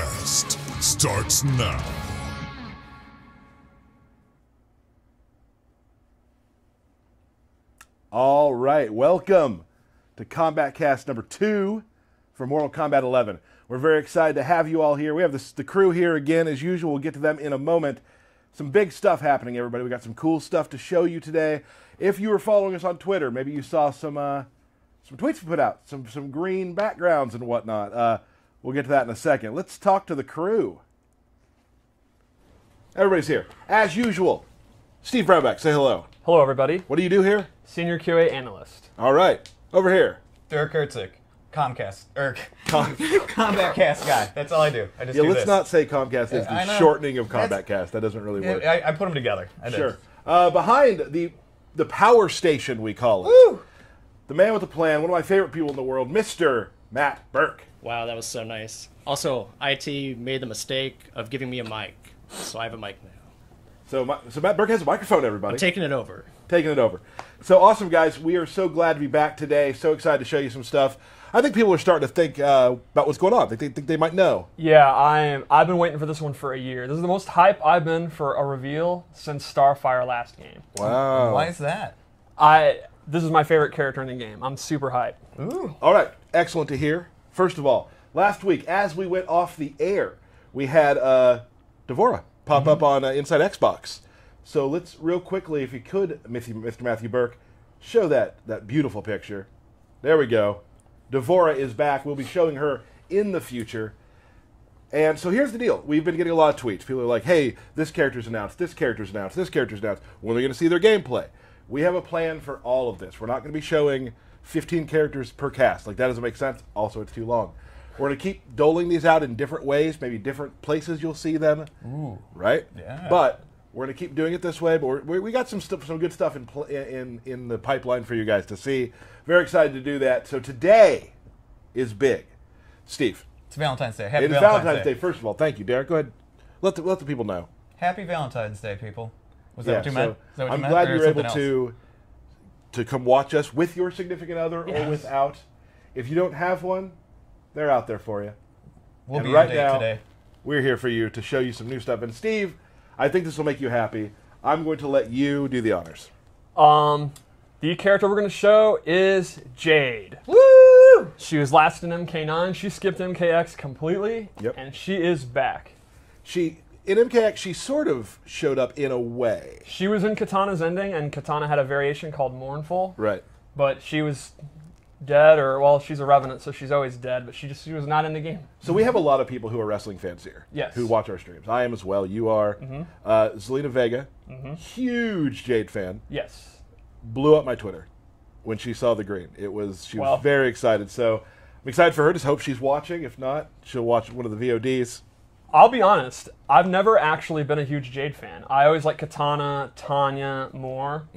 Kast starts now. All right, welcome to Kombat Kast number 2 for Mortal Kombat 11. We're very excited to have you all here. We have the crew here again, as usual. We'll get to them in a moment. Some big stuff happening, everybody. We got some cool stuff to show you today. If you were following us on Twitter, maybe you saw some tweets we put out, some green backgrounds and whatnot. We'll get to that in a second. Let's talk to the crew. Everybody's here. As usual, Steve Brownback, say hello. Hello, everybody. What do you do here? Senior QA analyst. All right. Over here. Dirk Herzig, Comcast, Combat Cast guy. That's all I do. I just do let's this. not say Comcast is the shortening of Kombat Cast. That doesn't really work. I put them together. I did. Sure. Behind the power station, we call it. Woo! The man with a plan, one of my favorite people in the world, Mr. Matt Burke. Wow, that was so nice. Also, IT made the mistake of giving me a mic, so I have a mic now. So Matt Burke has a microphone, everybody. I'm taking it over. Taking it over. So awesome, guys. We are so glad to be back today. So excited to show you some stuff. I think people are starting to think about what's going on. They think they might know. Yeah, I've been waiting for this one for a year. This is the most hype I've been for a reveal since Starfire last game. Wow. Why is that? This is my favorite character in the game. I'm super hyped. Ooh. All right. Excellent to hear. First of all, last week, as we went off the air, we had Devora pop up on Inside Xbox. So let's real quickly, if you could, Mr. Matthew Burke, show that beautiful picture. There we go. Devora is back. We'll be showing her in the future. And so here's the deal. We've been getting a lot of tweets. People are like, hey, this character's announced, this character's announced, this character's announced. When are we going to see their gameplay? We have a plan for all of this. We're not going to be showing 15 characters per cast. Like, that doesn't make sense. Also, it's too long. We're going to keep doling these out in different ways, maybe different places you'll see them. Ooh. Right? Yeah. But we're going to keep doing it this way. But we got some good stuff in the pipeline for you guys to see. Very excited to do that. So today is big. Steve. It's Valentine's Day. Happy It is Valentine's Day. First of all, thank you, Derek. Go ahead. Let the people know. Happy Valentine's Day, people. Was that what you meant? Is that what I'm you meant, glad or you're able something to come watch us with your significant other or without. If you don't have one, they're out there for you. We'll and be right on now, today. we're here for you to show you some new stuff. And Steve, I think this will make you happy. I'm going to let you do the honors. The character we're going to show is Jade. Woo! She was last in MK9. She skipped MKX completely, and she is back. In MKX, she sort of showed up in a way. She was in Katana's ending, and Katana had a variation called Mournful. Right. But she was dead, or, she's a Revenant, so she's always dead, but she was not in the game. So we have a lot of people who are wrestling fans here. Yes. Who watch our streams. I am as well. You are. Zelina Vega, huge Jade fan. Yes. Blew up my Twitter when she saw the green. She was very excited. So I'm excited for her. Just hope she's watching. If not, she'll watch one of the VODs. I'll be honest, I've never actually been a huge Jade fan. I always like Katana, Tanya more.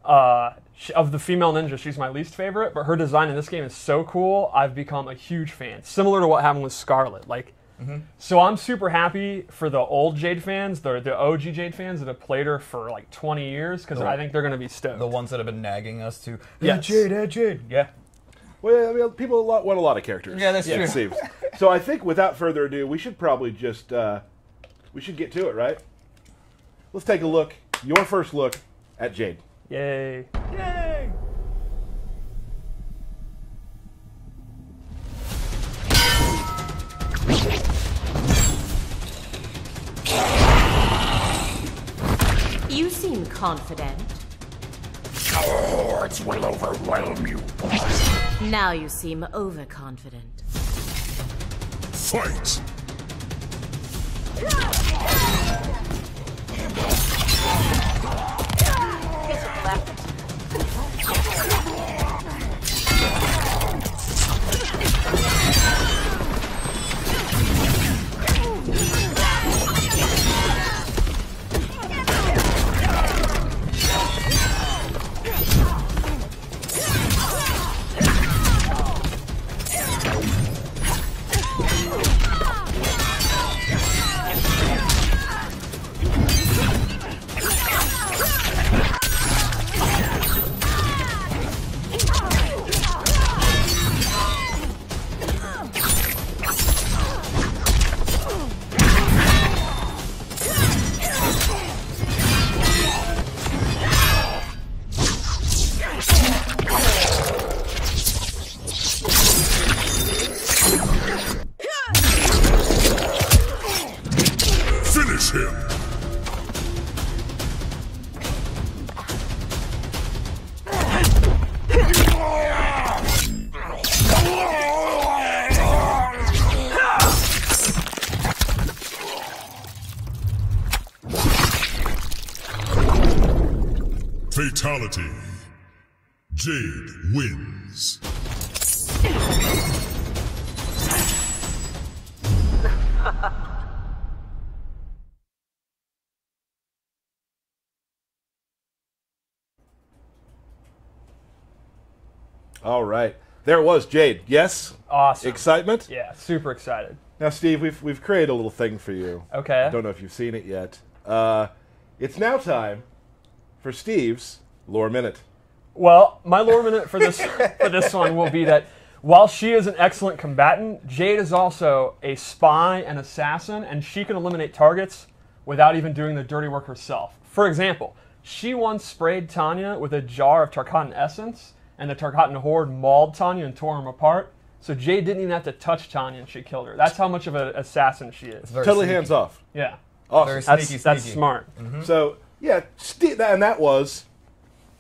Of the female ninjas, she's my least favorite, but her design in this game is so cool, I've become a huge fan. Similar to what happened with Scarlet. So I'm super happy for the old Jade fans, the OG Jade fans that have played her for like 20 years, because I think they're going to be stoked. The ones that have been nagging us to, yes. Jade. Yeah. Well, I mean, people want a lot of characters. Yeah, that's true. It seems. So I think without further ado, we should probably just, we should get to it, right? Let's take a look, your first look at Jade. Yay. Yay! You seem confident. Our hordes will overwhelm you. Now you seem overconfident. Fight! him. Fatality. Jade wins. All right. There it was, Jade. Yes? Awesome. Excitement? Yeah, super excited. Now, Steve, we've created a little thing for you. Okay. I don't know if you've seen it yet. It's now time for Steve's Lore Minute. Well, my lore minute for this one will be that while she is an excellent combatant, Jade is also a spy and assassin, and she can eliminate targets without even doing the dirty work herself. For example, she once sprayed Tanya with a jar of Tarkatan essence, and the Tarkatan horde mauled Tanya and tore him apart. So Jade didn't even have to touch Tanya, and she killed her. That's how much of an assassin she is. Totally hands off. Yeah. Awesome. Very That's sneaky. smart. So, yeah, and that was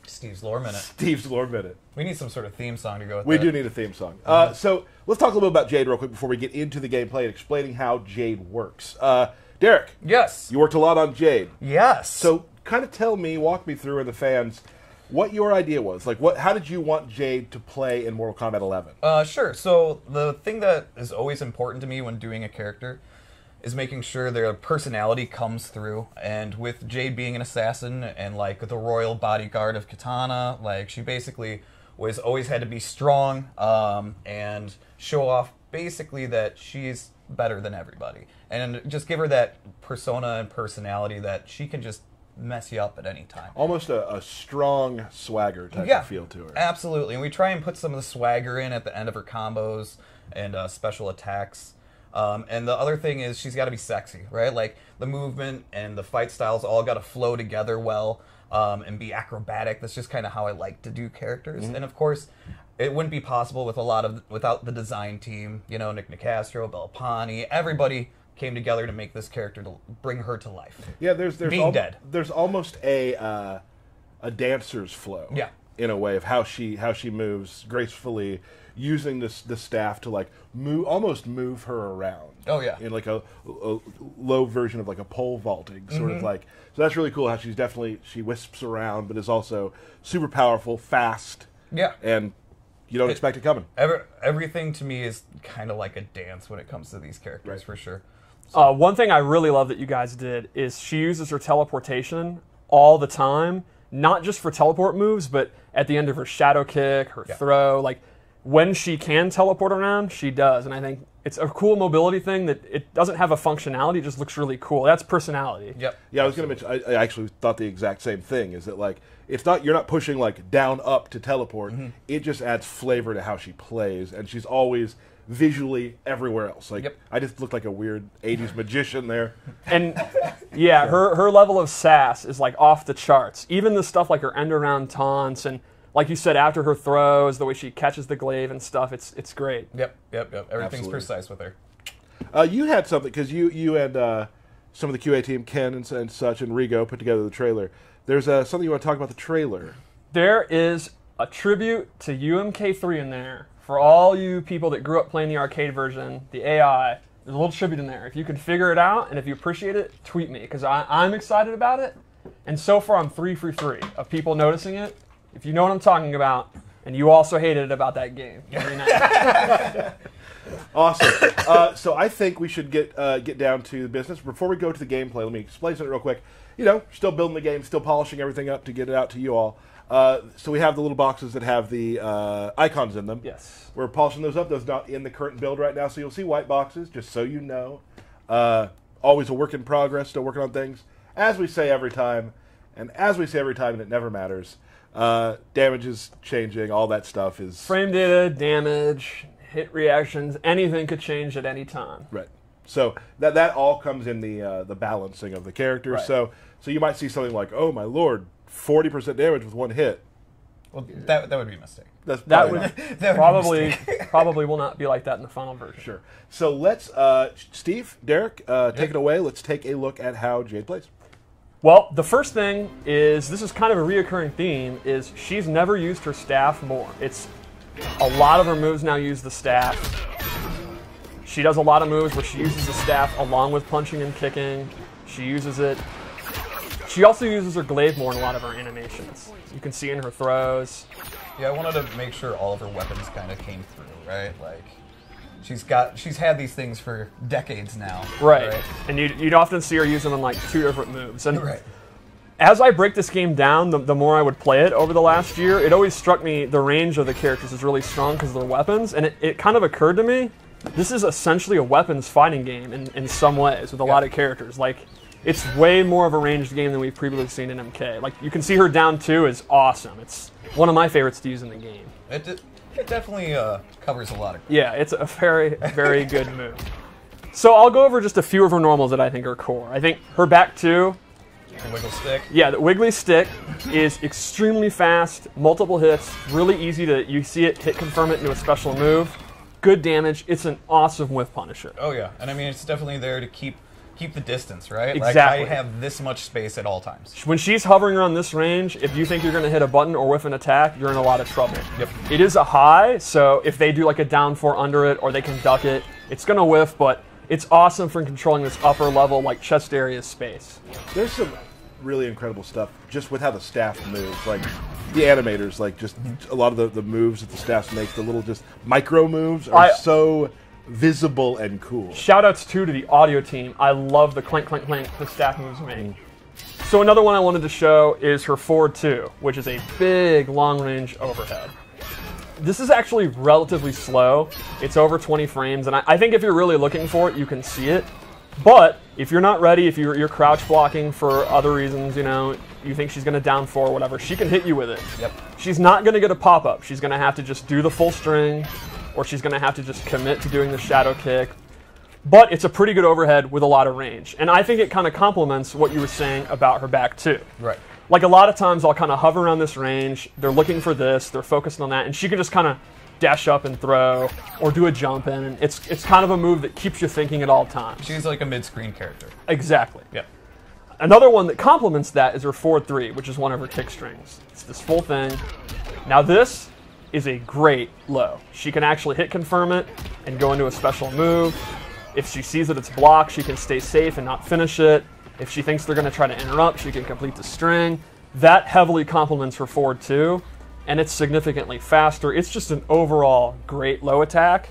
Steve's lore minute. Steve's Lore Minute. We need some sort of theme song to go with We that. do need a theme song. So let's talk a little bit about Jade real quick before we get into the gameplay and explaining how Jade works. Derek, Yes. you worked a lot on Jade. Yes. So kind of walk me through, and the fans, what your idea was. Like, how did you want Jade to play in Mortal Kombat 11? Sure. So the thing that is always important to me when doing a character is making sure their personality comes through. And with Jade being an assassin and like the royal bodyguard of Katana, like she basically always had to be strong and show off basically that she's better than everybody, and just give her that persona and personality that she can just mess you up at any time. Almost a strong swagger type of feel to her. Absolutely. And we try and put some of the swagger in at the end of her combos and special attacks. And the other thing is she's got to be sexy, right? Like the movement and the fight styles all got to flow together well and be acrobatic. That's just kind of how I like to do characters. And of course, it wouldn't be possible without the design team. You know, Nick Nicastro, Belpani, everybody came together to make this character to bring her to life. Yeah, there's dead. There's almost a dancer's flow. Yeah. In a way of how she moves gracefully, using the staff to like almost move her around. Oh yeah. In like a low version of like a pole vaulting sort of like. So that's really cool how she wisps around, but is also super powerful, fast. Yeah. And you don't expect it coming. Everything to me is kind of like a dance when it comes to these characters, for sure. One thing I really love that you guys did is she uses her teleportation all the time, not just for teleport moves, but at the end of her shadow kick, her throw. Like, when she can teleport around, she does. And I think it's a cool mobility thing that it doesn't have a functionality, it just looks really cool. That's personality. Yep. Yeah, I was going to mention, I actually thought the exact same thing, is that like, you're not pushing like down, up to teleport. It just adds flavor to how she plays, and she's always visually everywhere else. Like, I just looked like a weird 80s magician there. And yeah, her level of sass is like off the charts. Even the stuff like her end around taunts and, like you said, after her throws, the way she catches the glaive and stuff, it's great. Yep. Everything's Absolutely. precise with her. You had something, because you and some of the QA team, Ken and such, and Rigo put together the trailer. There's something you want to talk about the trailer. There is a tribute to UMK3 in there. For all you people that grew up playing the arcade version, the AI, there's a little tribute in there. If you can figure it out, and if you appreciate it, tweet me, because I'm excited about it. And so far, I'm 3 for 3 of people noticing it. If you know what I'm talking about, and you also hated it about that game. Very nice. Awesome. So I think we should get down to business. Before we go to the gameplay, let me explain something real quick. You know, still building the game, still polishing everything up to get it out to you all. So we have the little boxes that have the icons in them. Yes. We're polishing those up. Those are not in the current build right now, so you'll see white boxes, just so you know. Always a work in progress, still working on things. As we say every time, and it never matters, damage is changing, all that stuff is... Frame data, damage, hit reactions, anything could change at any time. Right. So that all comes in the balancing of the characters. Right. So you might see something like, oh my lord, 40% damage with one hit. Well, that would be a mistake. That's That probably would not. That would be a mistake. probably will not be like that in the final version. Sure. So let's, Steve, Derek, take it away. Let's take a look at how Jade plays. Well, the first thing is, this is kind of a reoccurring theme, is she's never used her staff more. It's a lot of her moves now use the staff. She does a lot of moves where she uses the staff along with punching and kicking. She uses it. She also uses her glaive more in a lot of her animations. You can see in her throws. Yeah, I wanted to make sure all of her weapons kind of came through, right? Like, she's had these things for decades now. Right. And you'd often see her use them in like 2 different moves. And Right. as I break this game down, the more I would play it over the last year, it always struck me the range of the characters is really strong because of their weapons. And it kind of occurred to me, this is essentially a weapons fighting game in some ways with a lot of characters. Like, it's way more of a ranged game than we've previously seen in MK. Like, you can see her down 2 is awesome. It's one of my favorites to use in the game. It definitely covers a lot of. Yeah, it's a very, very good move. So I'll go over just a few of her normals that I think are core. I think her back 2, The wiggle stick. yeah, the wiggly stick is extremely fast, multiple hits, really easy to, you see it, hit confirm it into a special move. Good damage. It's an awesome whiff punisher. Oh yeah, and I mean it's definitely there to keep the distance, right? Exactly. Like I have this much space at all times. When she's hovering around this range, if you think you're going to hit a button or whiff an attack, you're in a lot of trouble. Yep. It is a high, so if they do like a down 4 under it or they can duck it, it's going to whiff, but it's awesome for controlling this upper level, like chest area space. There's some really incredible stuff just with how the staff moves. Like, the animators, like, just a lot of the moves that the staff makes, the little just micro moves are so visible and cool. Shoutouts too to the audio team. I love the clank, clank, clank the staff moves make. So another one I wanted to show is her forward 2, which is a big long-range overhead. This is actually relatively slow. It's over 20 frames, and I think if you're really looking for it, you can see it. But if you're not ready, if you're crouch blocking for other reasons, you think she's going to down 4 or whatever, she can hit you with it. Yep. She's not going to get a pop-up. She's going to have to just do the full string, or she's going to have to just commit to doing the shadow kick. But it's a pretty good overhead with a lot of range. And I think it kind of complements what you were saying about her back too. Right. Like, a lot of times I'll kind of hover around this range, they're looking for this, they're focused on that, and she can just kind of dash up and throw, or do a jump in, and it's kind of a move that keeps you thinking at all times. She's like a mid-screen character. Exactly. Yep. Another one that complements that is her forward 3, which is one of her kick strings. It's this full thing. Now this is a great low. She can actually hit confirm it and go into a special move. If she sees that it's blocked, she can stay safe and not finish it. If she thinks they're going to try to interrupt, she can complete the string. That heavily complements her forward 2, and it's significantly faster. It's just an overall great low attack.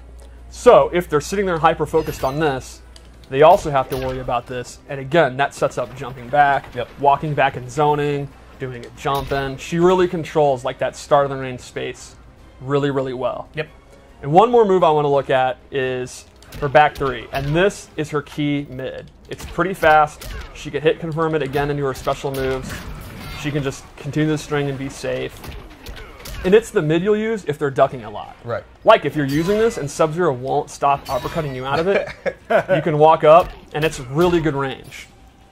So if they're sitting there hyper-focused on this, they also have to worry about this. And again, that sets up jumping back, walking back and zoning, doing a jump in. She really controls like that start of the range space really, really well. Yep. And one more move I want to look at is her back 3, and this is her key mid. It's pretty fast. She can hit confirm it again into her special moves. She can just continue the string and be safe. And it's the mid you'll use if they're ducking a lot. Right. Like if you're using this and Sub-Zero won't stop uppercutting you out of it, you can walk up and it's really good range.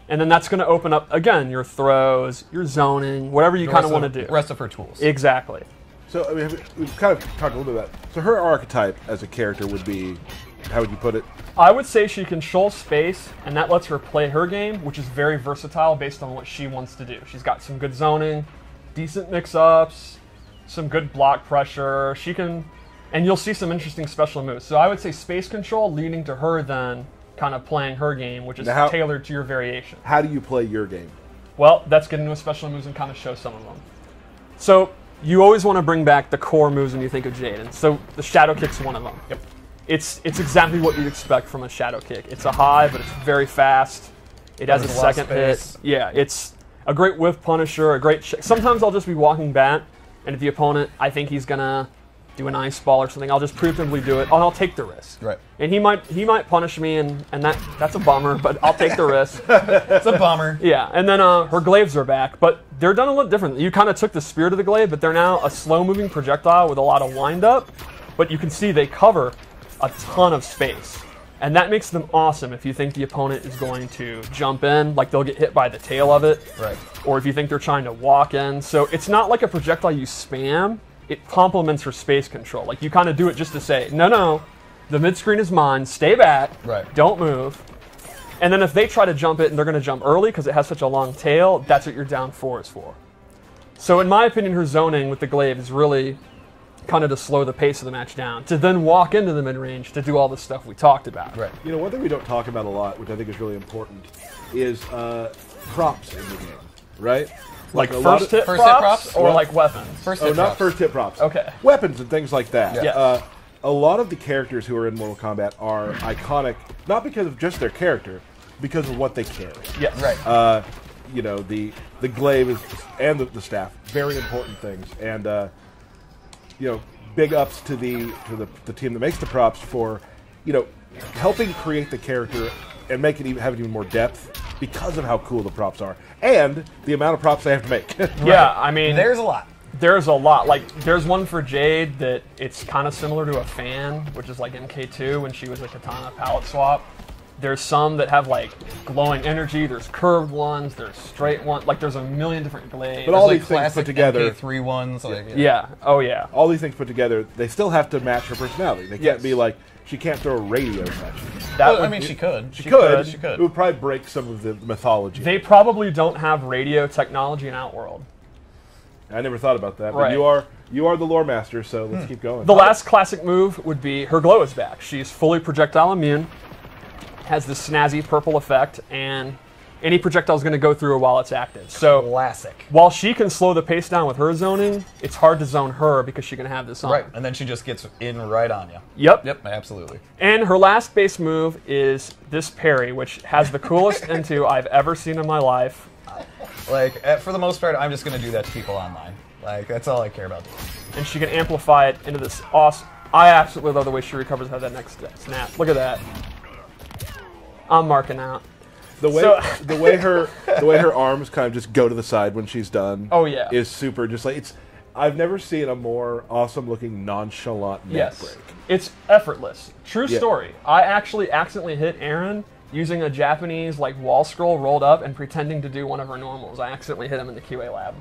And then that's going to open up, again, your throws, your zoning, whatever you kind of want to do. The rest of her tools. Exactly. So, I mean, we've kind of talked a little bit about it. So her archetype as a character would be, how would you put it? I would say she controls space, and that lets her play her game, which is very versatile based on what she wants to do. She's got some good zoning, decent mix-ups, some good block pressure. She can, and you'll see some interesting special moves. So I would say space control leading to her then kind of playing her game, which is tailored to your variation. How do you play your game? Well, let's get into special moves and kind of show some of them. So you always want to bring back the core moves when you think of Jade, and so the shadow kick's one of them. Yep. It's exactly what you'd expect from a shadow kick. It's a high, but it's very fast. It has a second hit. Yeah, it's a great whiff punisher, a great... Sometimes I'll just be walking back, and if the opponent, I think he's going to do an ice ball or something, I'll just preemptively do it, and I'll take the risk. Right. And he might punish me, and that's a bummer, but I'll take the risk. It's a bummer. Yeah, and then her glaives are back, but they're done a little different. You kind of took the spirit of the glaive, but they're now a slow-moving projectile with a lot of wind-up, but you can see they cover a ton of space. And that makes them awesome if you think the opponent is going to jump in, like they'll get hit by the tail of it. Right. Or if you think they're trying to walk in. So it's not like a projectile you spam. It complements her space control. Like you kind of do it just to say, no, the mid-screen is mine, stay back, don't move. And then if they try to jump it and they're going to jump early because it has such a long tail, that's what your down 4 is for. So in my opinion, her zoning with the glaive is really kind of to slow the pace of the match down, to then walk into the mid-range to do all the stuff we talked about. Right. You know, one thing we don't talk about a lot, which I think is really important, is props in the game, right? Like a first hit props or like weapons? First hit not props. first hit props. Okay. Weapons and things like that. Yeah. A lot of the characters who are in Mortal Kombat are iconic, not because of just their character, because of what they carry. Yes. Right. You know, the glaive is, and the staff, very important things. And you know, big ups to the team that makes the props for, you know, helping create the character and make it have even more depth because of how cool the props are and the amount of props they have to make. Yeah, I mean, There's a lot. There's a lot. Like, there's one for Jade that it's kind of similar to a fan, which is like MK2 when she was a katana palette swap. There's some that have like glowing energy. There's curved ones. There's straight ones. Like there's a million different glaives. But all There's these things classic put together, MK3 ones. Like, yeah. Oh yeah. all these things put together, they still have to match her personality. They can't be like, she can't throw a radio touch. That Well, I would mean, be- she could. She could. She could. It would probably break some of the mythology. They probably don't have radio technology in Outworld. I never thought about that. But Right. you are the lore master, so let's keep going. The last classic move would be her glow is back. She's fully projectile immune, has this snazzy purple effect, and any projectile is going to go through her while it's active. So Classic. while she can slow the pace down with her zoning, it's hard to zone her because she can have this on. Right. And then she just gets in right on you. Yep. Yep, absolutely. And her last base move is this parry, which has the coolest into I've ever seen in my life. Like, for the most part, I'm just going to do that to people online. Like, that's all I care about doing. And she can amplify it into this awesome... I absolutely love the way she recovers out of that next snap. Look at that. I'm marking out. The way So- the way her arms kind of just go to the side when she's done. Oh, yeah. Is super. Just like it's. I've never seen a more awesome looking nonchalant neck Yes. break. It's effortless. True Yeah. story. I actually accidentally hit Aaron using a Japanese like wall scroll rolled up and pretending to do one of her normals. I accidentally hit him in the QA lab.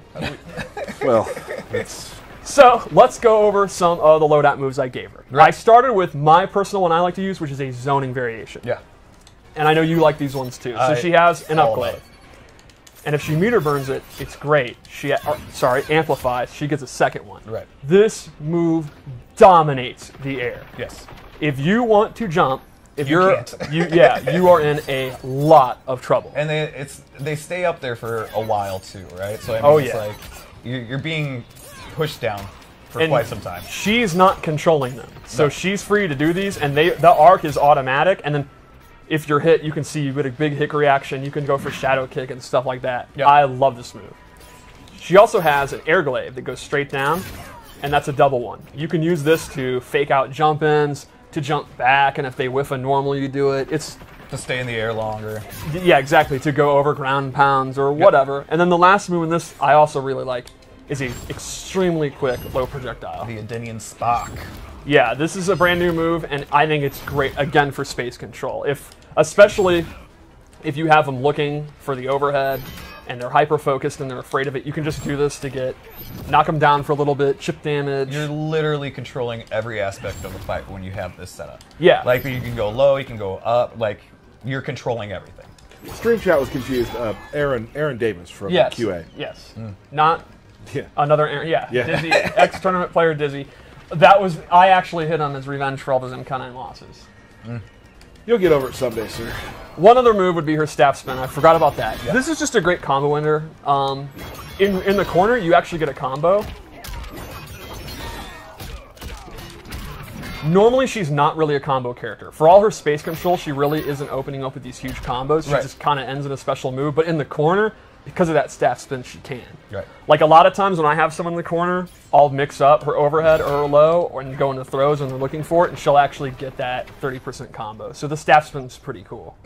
Well, it's So let's go over some of the loadout moves I gave her. I started with my personal one I like to use, which is a zoning variation. Yeah. And I know you like these ones too. So she has an all about upglaive. it. And if she meter burns it, it's great. She amplifies. She gets a second one. Right. This move dominates the air. Yes. If you want to jump, if You you're can't. you are in a lot of trouble. And they stay up there for a while too, right? So I mean, Oh, it's yeah. like you're being pushed down for And quite some time. She's not controlling them, so No. she's free to do these, and the arc is automatic. And then if you're hit, you can see you get a big hick reaction. You can go for shadow kick and stuff like that. Yep. I love this move. She also has an air glaive that goes straight down, and that's a double one. You can use this to fake out jump ins, to jump back, and if they whiff a normal, you do it. It's To stay in the air longer. yeah, exactly, to go over ground and pounds or whatever. And then the last move in this I also really like is a extremely quick low projectile. The Adinian Spock. Yeah, this is a brand new move, and I think it's great again for space control. Especially if you have them looking for the overhead and they're hyper focused and they're afraid of it, you can just do this to knock them down for a little bit, chip damage. You're literally controlling every aspect of the fight when you have this setup. Yeah. Like you can go low, you can go up. Like you're controlling everything. Stream Chat was confused. Aaron Davis from Yes. QA. Yes. Not Yeah. another Aaron. Yeah. Yeah. Dizzy, ex-tournament player Dizzy. I actually hit him as revenge for all those MK9 losses. You'll get over it someday, sir. One other move would be her staff spin. I forgot about that. This is just a great combo ender. In the corner, you actually get a combo. Normally, she's not really a combo character. For all her space control, she really isn't opening up with these huge combos. She Right. just kind of ends in a special move. But in the corner, because of that staff spin, she can. Right. Like a lot of times when I have someone in the corner, I'll mix up her overhead or her low and go into throws when they're looking for it, and she'll actually get that 30% combo. So the staff spin's pretty cool.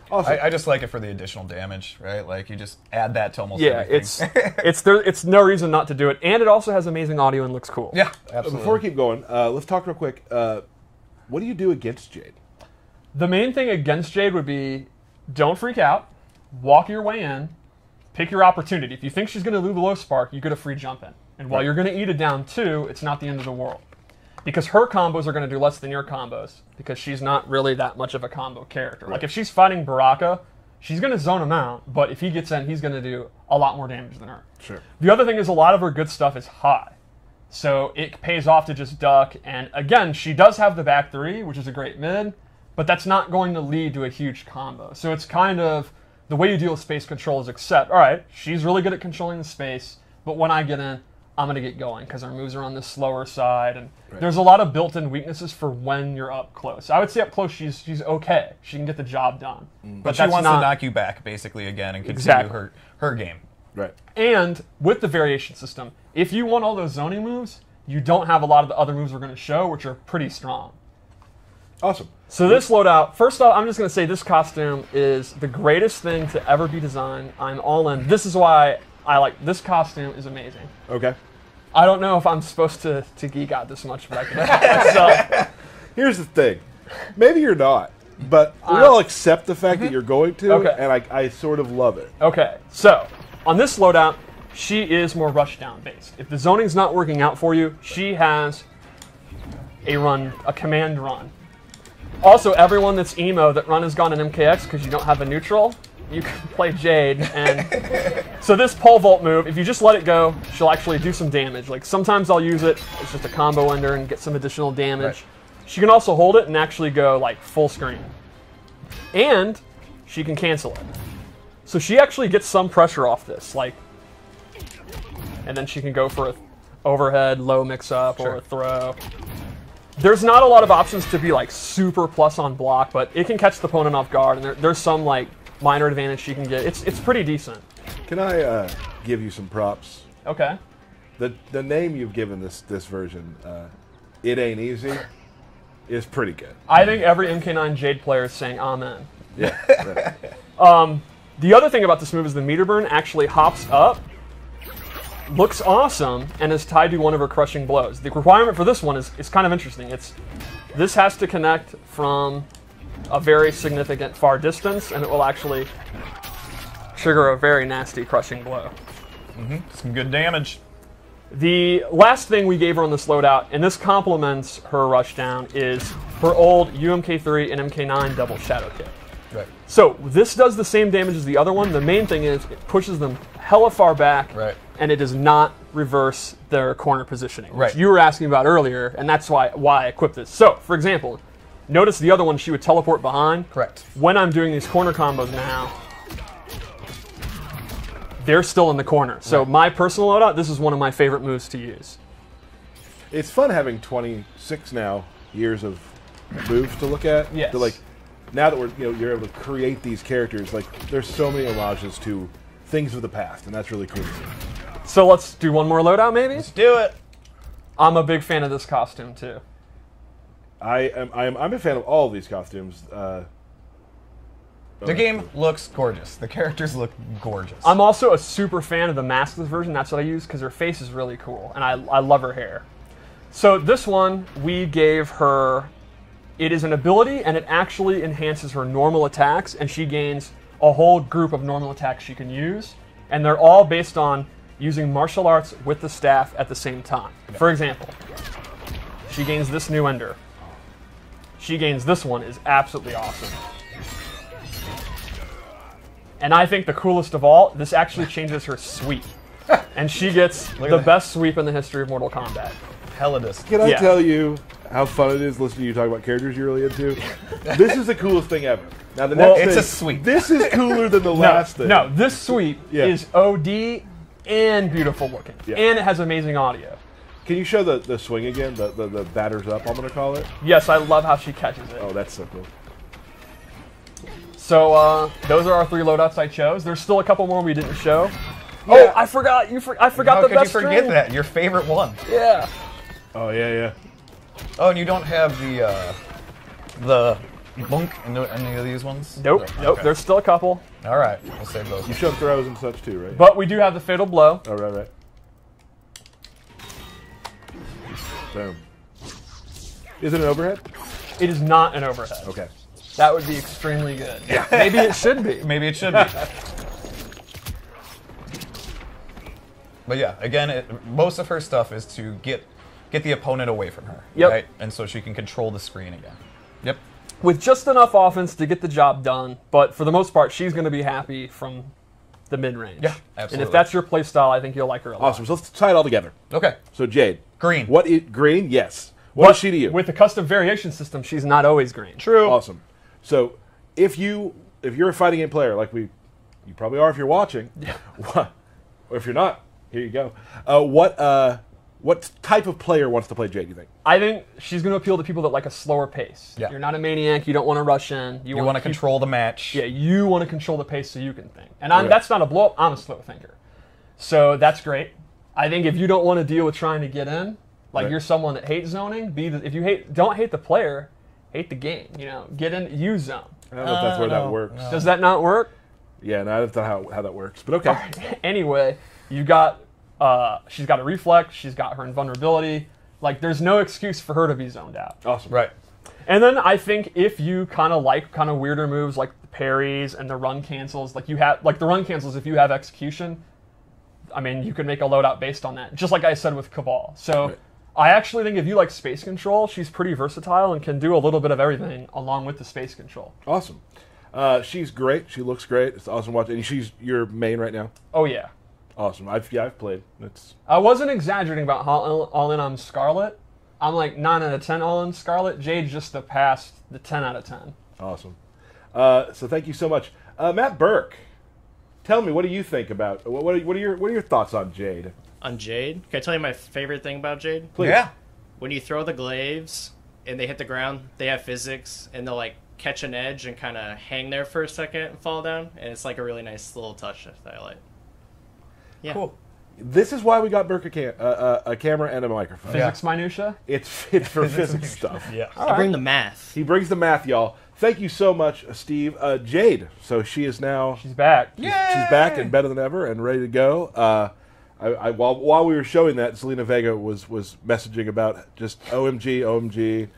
Also, I just like it for the additional damage, right? Like you just add that to almost Yeah, everything. it's no reason not to do it, and it also has amazing audio and looks cool. Yeah, absolutely. before we keep going, let's talk real quick. What do you do against Jade? The main thing against Jade would be don't freak out, walk your way in, pick your opportunity. If you think she's going to do the low spark, you get a free jump in. And while you're going to eat it down too, it's not the end of the world. Because her combos are going to do less than your combos, because she's not really that much of a combo character. Like if she's fighting Baraka, she's going to zone him out, but if he gets in, he's going to do a lot more damage than her. Sure. The other thing is a lot of her good stuff is high. So it pays off to just duck, and again, she does have the back 3, which is a great mid, but that's not going to lead to a huge combo. So it's kind of, the way you deal with space control is accept, all right, she's really good at controlling the space, but when I get in, I'm going to get going because our moves are on the slower side, and there's a lot of built-in weaknesses for when you're up close. I would say up close she's okay. She can get the job done. But she wants to knock you back basically again and continue her game. Right. And with the variation system, if you want all those zoning moves, you don't have a lot of the other moves we're going to show, which are pretty strong. Awesome. So this loadout, first off, I'm just going to say this costume is the greatest thing to ever be designed. I'm all in. This is why I like this costume. Is amazing. Okay. I don't know if I'm supposed to geek out this much, but I can help myself. Here's the thing. Maybe you're not, but we all accept the fact that you're going to, Okay. and I sort of love it. Okay, so on this loadout, she is more rushdown based. If the zoning's not working out for you, she has a command run. Also, everyone that's emo that run has gone in MKX because you don't have a neutral, you can play Jade, and so this pole vault move, if you just let it go, she'll actually do some damage. Like sometimes I'll use it, it's just a combo ender and get some additional damage. Right. She can also hold it and actually go like full screen. And she can cancel it. So she actually gets some pressure off this, like, and then she can go for a overhead, low mix-up, or a throw. There's not a lot of options to be like super plus on block, but it can catch the opponent off guard, and there's some like minor advantage she can get. It's pretty decent. Can I give you some props? Okay. The name you've given this version, It Ain't Easy, is pretty good. I think every MK9 Jade player is saying amen. Yeah. The other thing about this move is the meter burn actually hops up, looks awesome, and is tied to one of her crushing blows. The requirement for this one is kind of interesting. This has to connect from a very significant far distance, and it will actually trigger a very nasty crushing blow. Some good damage. The last thing we gave her on this loadout, and this complements her rushdown, is her old UMK3 and MK9 double shadow kick. Right. So this does the same damage as the other one. The main thing is it pushes them hella far back, and it does not reverse their corner positioning, which you were asking about earlier, and that's why I equipped this. So, for example, notice the other one, she would teleport behind. Correct. When I'm doing these corner combos now, they're still in the corner. So my personal loadout, this is one of my favorite moves to use. It's fun having 26 now years of moves to look at. Yes. To, like, now that you're able to create these characters, like there's so many homages to things of the past, and that's really cool. So let's do one more loadout, maybe? Let's do it. I'm a big fan of this costume, too. I'm a fan of all of these costumes. The game looks gorgeous. The characters look gorgeous. I'm also a super fan of the maskless version. That's what I use because her face is really cool, and I love her hair. So this one, we gave her... It is an ability, and it actually enhances her normal attacks, and she gains a whole group of normal attacks she can use, and they're all based on using martial arts with the staff at the same time. For example, she gains this new ender. She gains this one, is absolutely awesome. And I think the coolest of all, this actually changes her sweep. And she gets the best sweep in the history of Mortal Kombat. Helladus. Can I tell you how fun it is listening to you talk about characters you're really into? This is the coolest thing ever. Now the next it's thing, a sweep. This is cooler than the last thing. No, this sweep is OD and beautiful looking. And it has amazing audio. Can you show the swing again? The batters up, I'm going to call it? Yes, I love how she catches it. Oh, that's so cool. So those are our 3 loadouts I chose. There's still a couple more we didn't show. Yeah. Oh, I forgot. I forgot the best How could you forget string. that? Your favorite one. Yeah. Oh, yeah. Oh, and you don't have the bunk in any of these ones? Nope. Okay. There's still a couple. All right, we'll save those. You showed throws and such too, right? But we do have the fatal blow. Oh, right. Boom. Is it an overhead? It is not an overhead. Okay. That would be extremely good. Yeah. Maybe it should be. Maybe it should be. But yeah, again, most of her stuff is to get the opponent away from her. Yep. Right? And so she can control the screen again. Yep. With just enough offense to get the job done, but for the most part, she's going to be happy from the mid-range. Yeah, absolutely. And if that's your play style, I think you'll like her a lot. Awesome. So let's tie it all together. Okay. So Jade. Green. Green? Yes. What is she to you? With the custom variation system, she's not always green. True. Awesome. So if you're a fighting game player, like you probably are if you're watching, or if you're not, here you go. What type of player wants to play Jade, do you think? I think she's going to appeal to people that like a slower pace. Yeah. You're not a maniac. You don't want to rush in. You want to control the match. Yeah, you want to control the pace so you can think. And Right. that's not a blow-up. I'm a slow thinker. So that's great. I think if you don't want to deal with trying to get in, like Right. you're someone that hates zoning, don't hate the player, hate the game. Get in, use zone. I don't know if that's where that works. no. Does that not work? Yeah, no, that's not how that works. But okay. Anyway, you got she's got a reflect, she's got her invulnerability. Like there's no excuse for her to be zoned out. Awesome. Right. And then I think if you kind of like weirder moves like the parries and the run cancels, like the run cancels if you have execution, I mean you could make a loadout based on that. Just like I said with Cabal. So Right. I actually think if you like space control, she's pretty versatile and can do a little bit of everything along with the space control. Awesome. She's great. She looks great. It's awesome watching. And she's your main right now. Oh yeah. Awesome. I've played. I wasn't exaggerating about how all in on Scarlet. I'm like 9 out of 10 all in Scarlet. Jade's just the 10 out of 10. Awesome. So thank you so much, Matt Burke. Tell me, what do you think about what are your thoughts on Jade? On Jade, can I tell you my favorite thing about Jade? Please. Yeah. When you throw the glaives and they hit the ground, they have physics and they'll like catch an edge and kind of hang there for a second and fall down, and it's like a really nice little touch that I like. Yeah. Cool. This is why we got Burke a camera and a microphone. Physics minutia. It's for physics stuff. Yeah. I bring the math. He brings the math, y'all. Thank you so much, Steve. Jade. So she is now. She's back. She's back and better than ever and ready to go. While we were showing that, Selena Vega was messaging about just OMG.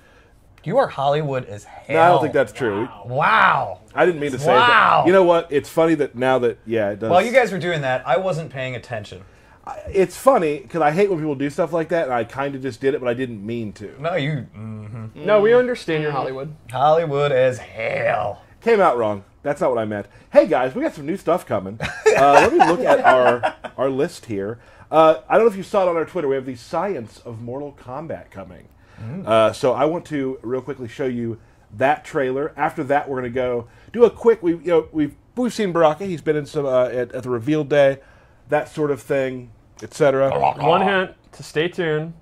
You are Hollywood as hell. No, I don't think that's true. Wow. I didn't mean to say Wow. that. You know what? It's funny that now that, yeah, it does. While you guys were doing that, I wasn't paying attention. It's funny because I hate when people do stuff like that, and I kind of just did it, but I didn't mean to. No, you... No, we understand you're Hollywood. Hollywood as hell. Came out wrong. That's not what I meant. Hey guys, we got some new stuff coming. Let me look at our list here. I don't know if you saw it on our Twitter. We have the Science of Mortal Kombat coming. So I want to real quickly show you that trailer. After that, we're going to go do a quick. We've seen Baraka. He's been in some at the reveal day, that sort of thing, etc. One hint to stay tuned.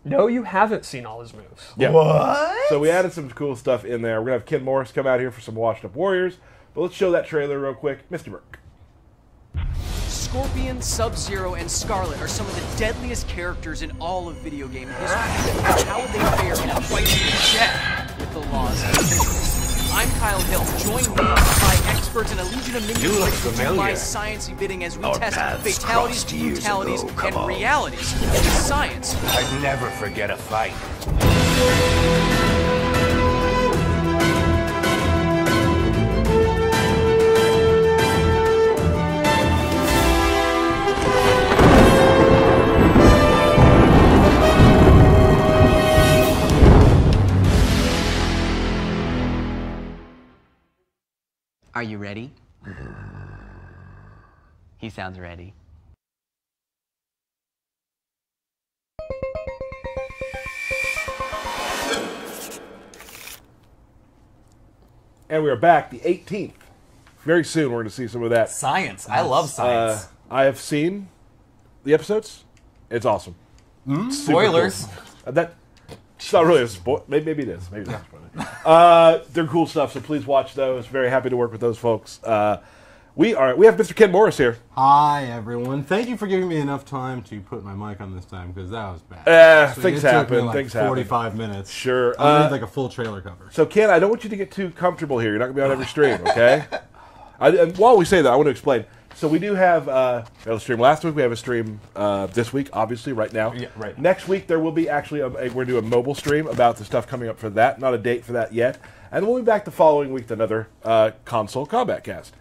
No, you haven't seen all his moves. Yeah. What? So we added some cool stuff in there. We're going to have Ken Morris come out here for some washed up warriors. But let's show that trailer real quick. Mr. Burke. Scorpion, Sub-Zero, and Scarlet are some of the deadliest characters in all of video game history. How would they fare in a fight to the death with the laws of physics? I'm Kyle Hill. Join me by experts and a legion of minions ready to do my sciencey bidding as we test fatalities, brutalities, and realities of science. I'd never forget a fight. Are you ready? He sounds ready. And we are back the 18th. Very soon we're going to see some of that. Science. I love science. I have seen the episodes. It's awesome. Super Spoilers. cool. It's not really a spoiler. Maybe it is. Maybe it's not a spoiler. They're cool stuff, so please watch those. Very happy to work with those folks. We have Mr. Ken Morris here. Hi, everyone. Thank you for giving me enough time to put my mic on this time, because that was bad. Things it took happen. me like Things happen. 45 minutes. Sure. I need like a full trailer cover. So, Ken, I don't want you to get too comfortable here. You're not going to be on every stream, okay? And while we say that, I want to explain. So we do have we had a stream last week. We have a stream this week, obviously, right now. Yeah, right. Next week there will be actually we're going to do a mobile stream about the stuff coming up for that. Not a date for that yet. And we'll be back the following week with another console combat cast.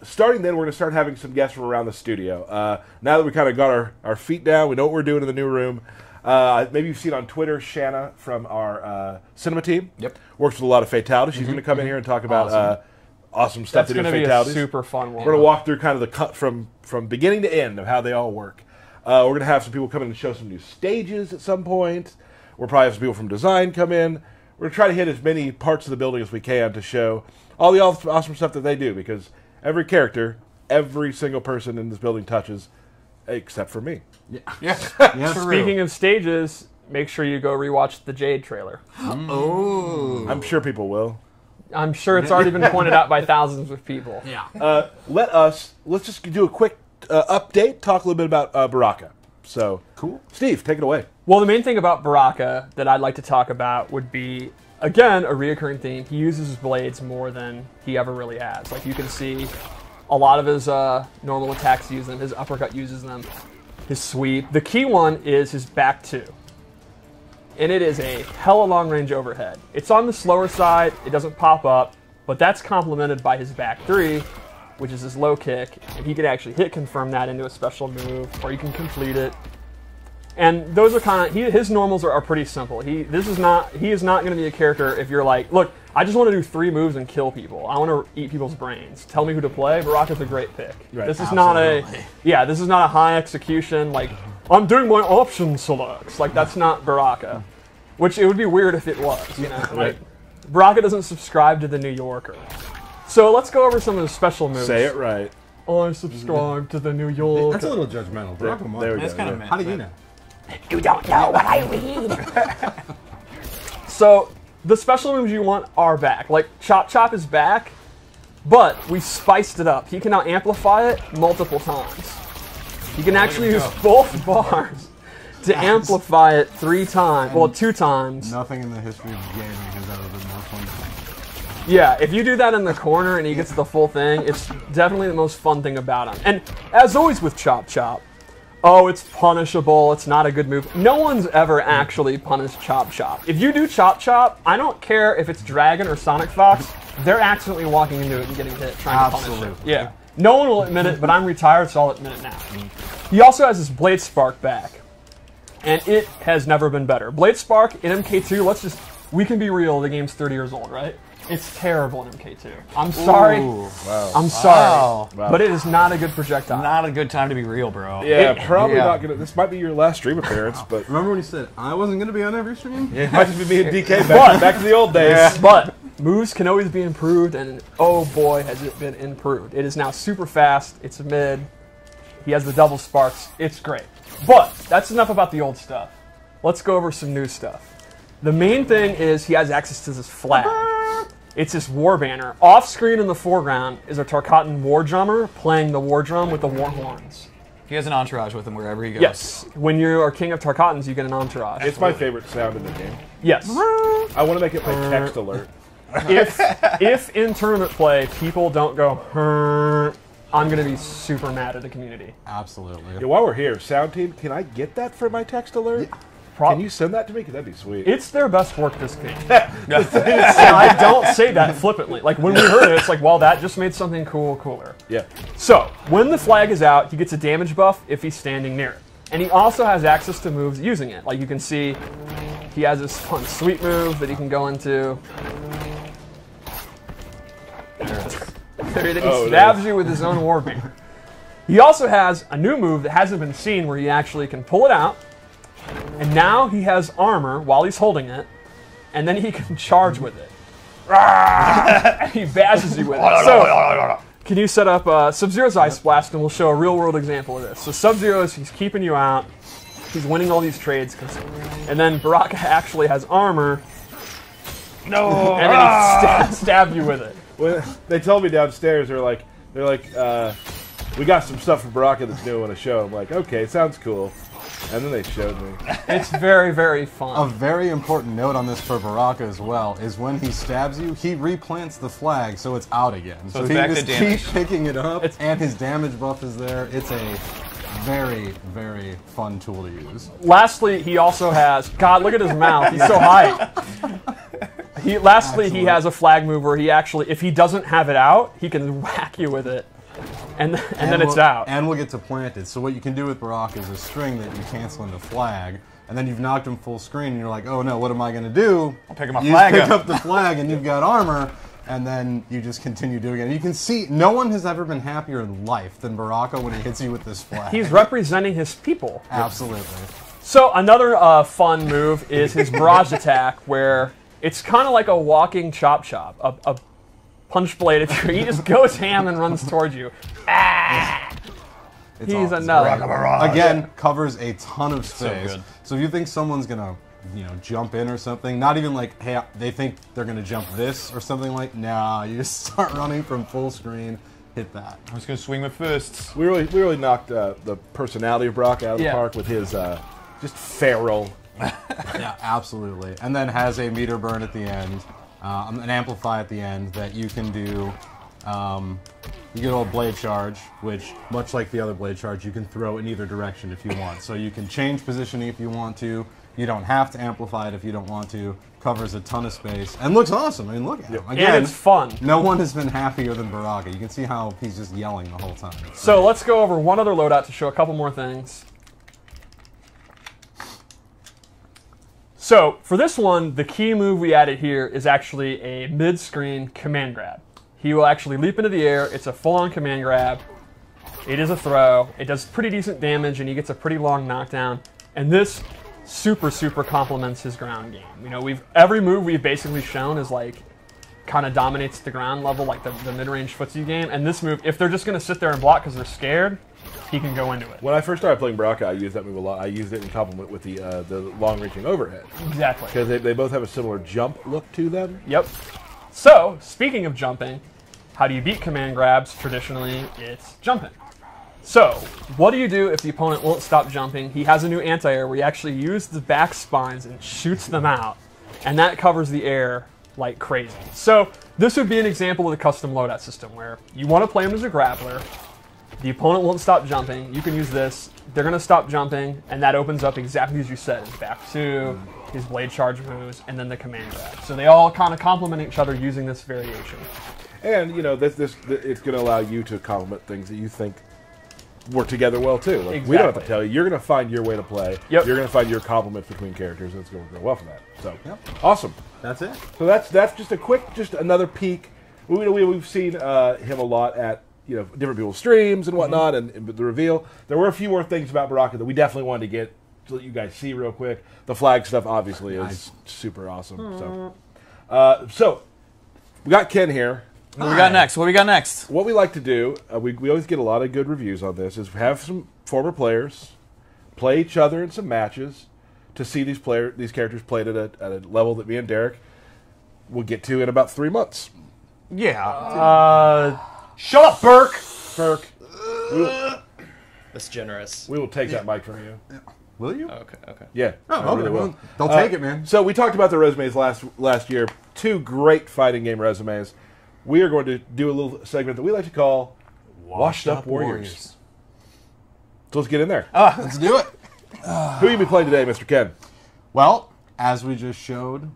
Starting then, we're going to start having some guests from around the studio. Now that we kind of got our feet down, we know what we're doing in the new room. Maybe you've seen on Twitter, Shanna from our cinema team. Yep. Works with a lot of Fatalities. She's going to come in here and talk about awesome stuff That's to do going with to be Fatalities. a super fun one. We're going to walk through kind of the cut from beginning to end of how they all work. We're going to have some people come in and show some new stages at some point. We'll probably have some people from design come in. We're going to try to hit as many parts of the building as we can to show all the awesome stuff that they do, because every character, every single person in this building touches, except for me. Yeah. Speaking of stages, make sure you go rewatch the Jade trailer. Oh. I'm sure people will. I'm sure it's already been pointed out by thousands of people. Yeah. Let's just do a quick update, talk a little bit about Baraka. So, Cool. Steve, take it away. Well, the main thing about Baraka that I'd like to talk about would be, again, a reoccurring theme. He uses his blades more than he ever really has. Like, you can see a lot of his normal attacks use them, his uppercut uses them, his sweep. The key one is his back two. And it is a hella long range overhead. It's on the slower side, it doesn't pop up, but that's complemented by his back three, which is his low kick, and he can actually hit confirm that into a special move, or you can complete it. And those are kind of, his normals are pretty simple. He is not going to be a character if you're like, look, I just want to do 3 moves and kill people. I want to eat people's brains. Tell me who to play. Baraka's a great pick. Right. This is not a high execution, like, I'm doing my option selects. Like, that's not Baraka. Which it would be weird if it was, you know? Like, Baraka doesn't subscribe to the New Yorker. So let's go over some of the special moves. Say it right. I subscribe to the New Yorker. That's a little judgmental. There we That's go, kind of yeah. How do you know? You don't know what I read. So, the special moves you want are back. Like, Chop Chop is back, but we spiced it up. He can now amplify it multiple times. You can actually use both bars to amplify it 3 times. Well, 2 times. Nothing in the history of gaming has ever been more fun. Yeah, if you do that in the corner and he gets the full thing, it's definitely the most fun thing about him. And as always with Chop Chop, oh, it's punishable, it's not a good move. No one's ever actually punished Chop Chop. If you do Chop Chop, I don't care if it's Dragon or Sonic Fox, they're accidentally walking into it and getting hit trying to punish it. Yeah. No one will admit it, but I'm retired, so I'll admit it now. He also has his Blade Spark back, and it has never been better. Blade Spark in MK2, we can be real, the game's 30 years old, right? It's terrible in MK2. I'm sorry. Ooh, wow. I'm sorry. Wow. But it is not a good projectile. Not a good time to be real, bro. Yeah, probably not gonna. This might be your last stream appearance, but Remember when you said I wasn't going to be on every stream? it might just be me and DK back to the old days. But moves can always be improved, and oh boy, has it been improved. It is now super fast. It's mid. He has the double sparks. It's great. But that's enough about the old stuff. Let's go over some new stuff. The main thing is he has access to this flag. It's this war banner. Off screen in the foreground is a Tarkatan war drummer playing the war drum with the war horns. He has an entourage with him wherever he goes. Yes. When you are king of Tarkatans, you get an entourage. It's my favorite sound in the game. Yes. I want to make it my text alert. If in tournament play people don't go, "Hurr," I'm going to be super mad at the community. Absolutely. Yeah, while we're here, sound team, can I get that for my text alert? Can you send that to me? Because that'd be sweet. It's their best work this game. I don't say that flippantly. Like, when we heard it, it's like, well, that just made something cooler. Yeah. So, when the flag is out, he gets a damage buff if he's standing near it. And he also has access to moves using it. Like, you can see, he has this fun sweep move that he can go into. There he stabs you with his own warband. He also has a new move that hasn't been seen where he actually can pull it out. And now he has armor while he's holding it, and then he can charge with it. And he bashes you with it. So, can you set up Sub-Zero's Ice Blast, and we'll show a real-world example of this. So Sub-Zero's, he's keeping you out. He's winning all these trades. And then Baraka actually has armor. No! And then he stabs you with it. Well, they told me downstairs, they're like, we got some stuff from Baraka that's new on a show. I'm like, okay, sounds cool. And then they showed me. It's very, very fun. A very important note on this for Baraka as well is when he stabs you, he replants the flag so it's out again. So it's he back just to damage. keep picking it up, and his damage buff is there. It's a very, very fun tool to use. Lastly, he also has... God, look at his mouth. He's so high. Lastly, he has a flag move where he actually, if he doesn't have it out, he can whack you with it. And then it's out. And we'll get to planted. So what you can do with Baraka is a string that you cancel into flag, and then you've knocked him full screen, and you're like, oh no, what am I going to do? I'll pick my you flag pick up. up the flag, and you've got armor, and then you just continue doing it. And you can see, no one has ever been happier in life than Baraka when he hits you with this flag. He's representing his people. Absolutely. So another fun move is his barrage attack, where it's kind of like a walking chop, a punch blade. He just goes ham and runs towards you. It's He's awesome. another. Again, covers a ton of space. good. So if you think someone's gonna, jump in or something, not even like, hey, they think they're gonna jump this or something like, nah, you just start running from full screen, hit that. I'm just gonna swing with fists. We really knocked the personality of Brock out of the Yeah. park with his just feral. Yeah, absolutely. And then has a meter burn at the end, an amplify at the end that you can do. You get a little blade charge, which, much like the other blade charge, you can throw in either direction if you want. So you can change positioning if you want to. You don't have to amplify it if you don't want to. Covers a ton of space and looks awesome. I mean, look at him. Again, And it's fun. no one has been happier than Baraka. You can see how he's just yelling the whole time. So let's go over one other loadout to show a couple more things. So for this one, the key move we added here is actually a mid-screen command grab. He will actually leap into the air. It's a full-on command grab. It is a throw. It does pretty decent damage, and he gets a pretty long knockdown. And this super, super complements his ground game. Every move we've basically shown is like kind of dominates the ground level, like the mid-range footsie game. And this move, if they're just going to sit there and block because they're scared, he can go into it. When I first started playing Baraka, I used that move a lot. I used it in complement with the long-reaching overhead. Exactly. Because they both have a similar jump look to them. Yep. So, speaking of jumping, how do you beat command grabs? Traditionally, it's jumping. So, what do you do if the opponent won't stop jumping? He has a new anti-air where he actually uses the back spines and shoots them out. And that covers the air like crazy. So, this would be an example with a custom loadout system where you want to play him as a grappler. The opponent won't stop jumping. You can use this. They're going to stop jumping, and that opens up exactly as you said. His back two, his blade charge moves, and then the command grab. So they all kind of complement each other using this variation. And, it's going to allow you to complement things that you think work together well, too. Like, we don't have to tell you. You're going to find your way to play. Yep. You're going to find your complements between characters, and it's going to go well for that. So, awesome. That's it. So that's just another peek. We've seen him a lot at different people's streams and whatnot, and the reveal. There were a few more things about Baraka that we definitely wanted to get to let you guys see real quick. The flag stuff obviously is super awesome. So we got Ken here. What we got next? What we like to do, we always get a lot of good reviews on this, is have some former players play each other in some matches to see these characters played at a level that me and Derek will get to in about 3 months. Yeah. Shut up, Burke! Burke. That's generous. We will take that mic from you. Will you? Okay. Yeah. Oh, I okay. really will. They'll take it, man. So we talked about the resumes last year. 2 great fighting game resumes. We are going to do a little segment that we like to call Washed Up Warriors. So let's get in there. Let's do it. Who you be playing today, Mr. Ken? Well, as we just showed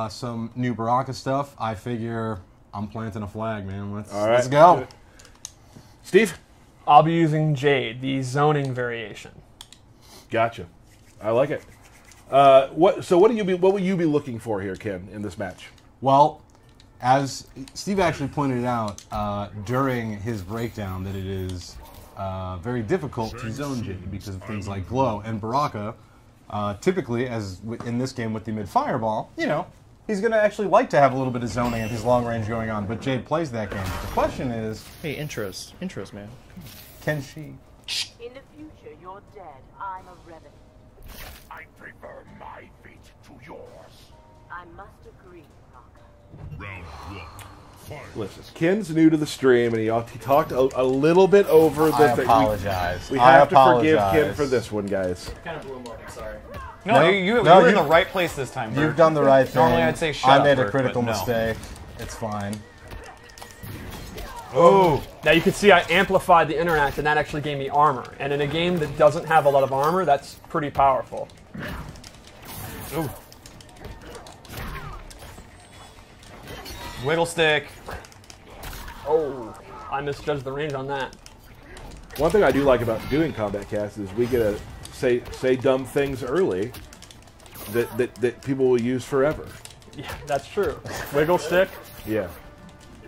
some new Baraka stuff, I figure I'm planting a flag, man. Let's go. Steve? I'll be using Jade, the zoning variation. Gotcha. I like it. What will you be looking for here, Ken, in this match? Well, as Steve actually pointed out during his breakdown, that it is very difficult to zone Jade because of things like glow. And Baraka, typically, as in this game with the mid-fireball, he's going to actually like to have a little bit of zoning and his long range going on. But Jade plays that game. But the question is... Hey, intros, man. Can she? In the future, you're dead. I'm a revenant. I prefer my fate to yours. I must agree, Baraka. Round 1. Listen, Ken's new to the stream, and he talked a little bit over the I thing. apologize. We I have to forgive apologize. Ken for this one, guys. Kind of blew him up. I'm sorry. No, you no, were in you- the right place this time, Bert. You've done the right thing. Normally I'd say shut I up, made a Bert, critical but no. mistake. It's fine. Oh. Now you can see I amplified the interact, and that actually gave me armor. And in a game that doesn't have a lot of armor, that's pretty powerful. Ooh. Wiggle stick. Oh, I misjudged the range on that. One thing I do like about doing Combat Cast is we get to say dumb things early that people will use forever. Yeah, that's true. Wiggle stick. Yeah.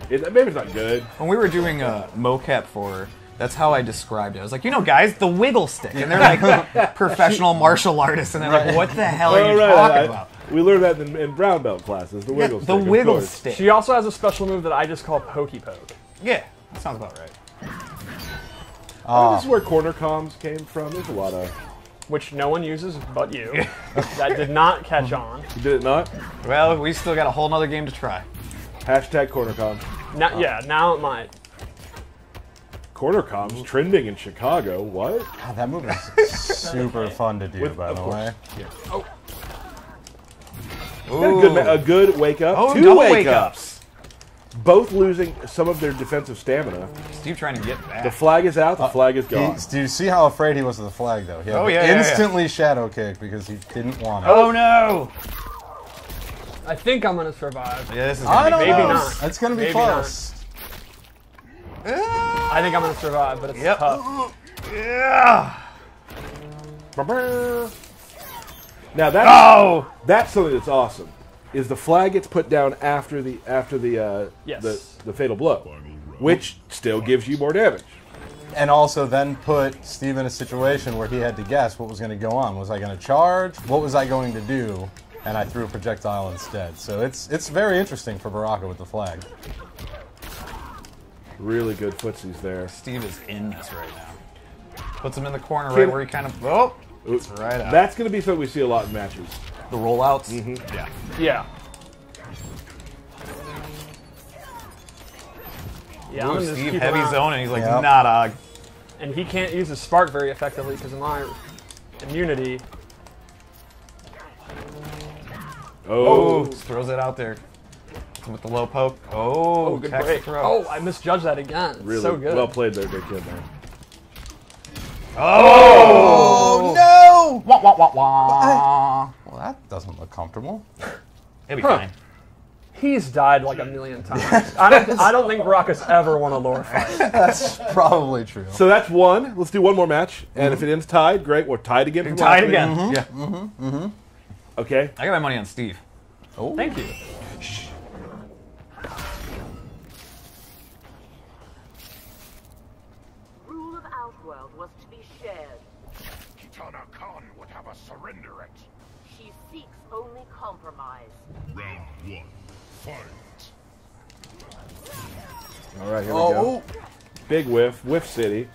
Maybe it's not good. When we were doing mocap for her, that's how I described it. I was like, guys, the wiggle stick. And they're like professional martial artists, and they're like, what the hell are you talking about? We learned that in brown belt classes, the wiggle stick. The of wiggle course. stick. She also has a special move that I just call Pokey Poke. Yeah, that sounds about right. This is where corner comms came from. There's a lot of... Which no one uses but you. That did not catch on. You did it not? Well, we still got a whole nother game to try. Hashtag corner comms. Now, yeah, now it might. Corner comms trending in Chicago. What? God, that move is super fun to do, by the way. Yeah. A good wake up. Oh, Two double wake wake-ups. ups. Both losing some of their defensive stamina. Steve trying to get back. The flag is out. The flag is gone. Do you see how afraid he was of the flag, though? He had to instantly shadow kick because he didn't want it. Oh, no! I think I'm gonna survive. Yeah, this is I gonna don't be Maybe know. not. It's going to be Maybe close. I think I'm gonna survive, but it's tough. Yeah! Now that's something that's awesome. Is the flag gets put down after the Yes. the fatal blow, which still gives you more damage. And also then put Steve in a situation where he had to guess what was going to go on. Was I going to charge? What was I going to do? And I threw a projectile instead. So it's very interesting for Baraka with the flag. Really good footsies there. Steve is in this right now. Puts him in the corner right where he kind of... Oh! It's right out. That's going to be something we see a lot in matches. The rollouts? Yeah. Yeah. Yeah, I'm Ooh, gonna just Steve keep heavy around. zone, and he's like, Yep. nah, dog. And he can't use his spark very effectively because of my immunity. Oh, just throws it out there. With the low poke. Oh, Good catch the break. throw. Oh, I misjudged that again. Really So good. well played there, big kid, man. Oh, no! Wah, wah, wah, wah. Well, that doesn't look comfortable. It'll be fine. He's died like a million times. I don't think Baraka's ever won a lore fight. That's probably true. So that's one. Let's do one more match, and if it ends tied, great. We're tied again. from Tied last week. again. Yeah. Okay. I got my money on Steve. Oh. Thank you. Rule of Outworld was to be shared. Kitana Khan would have us surrender it. She seeks only compromise. Round one. Fight. All right. Here we go. Big whiff. Whiff City.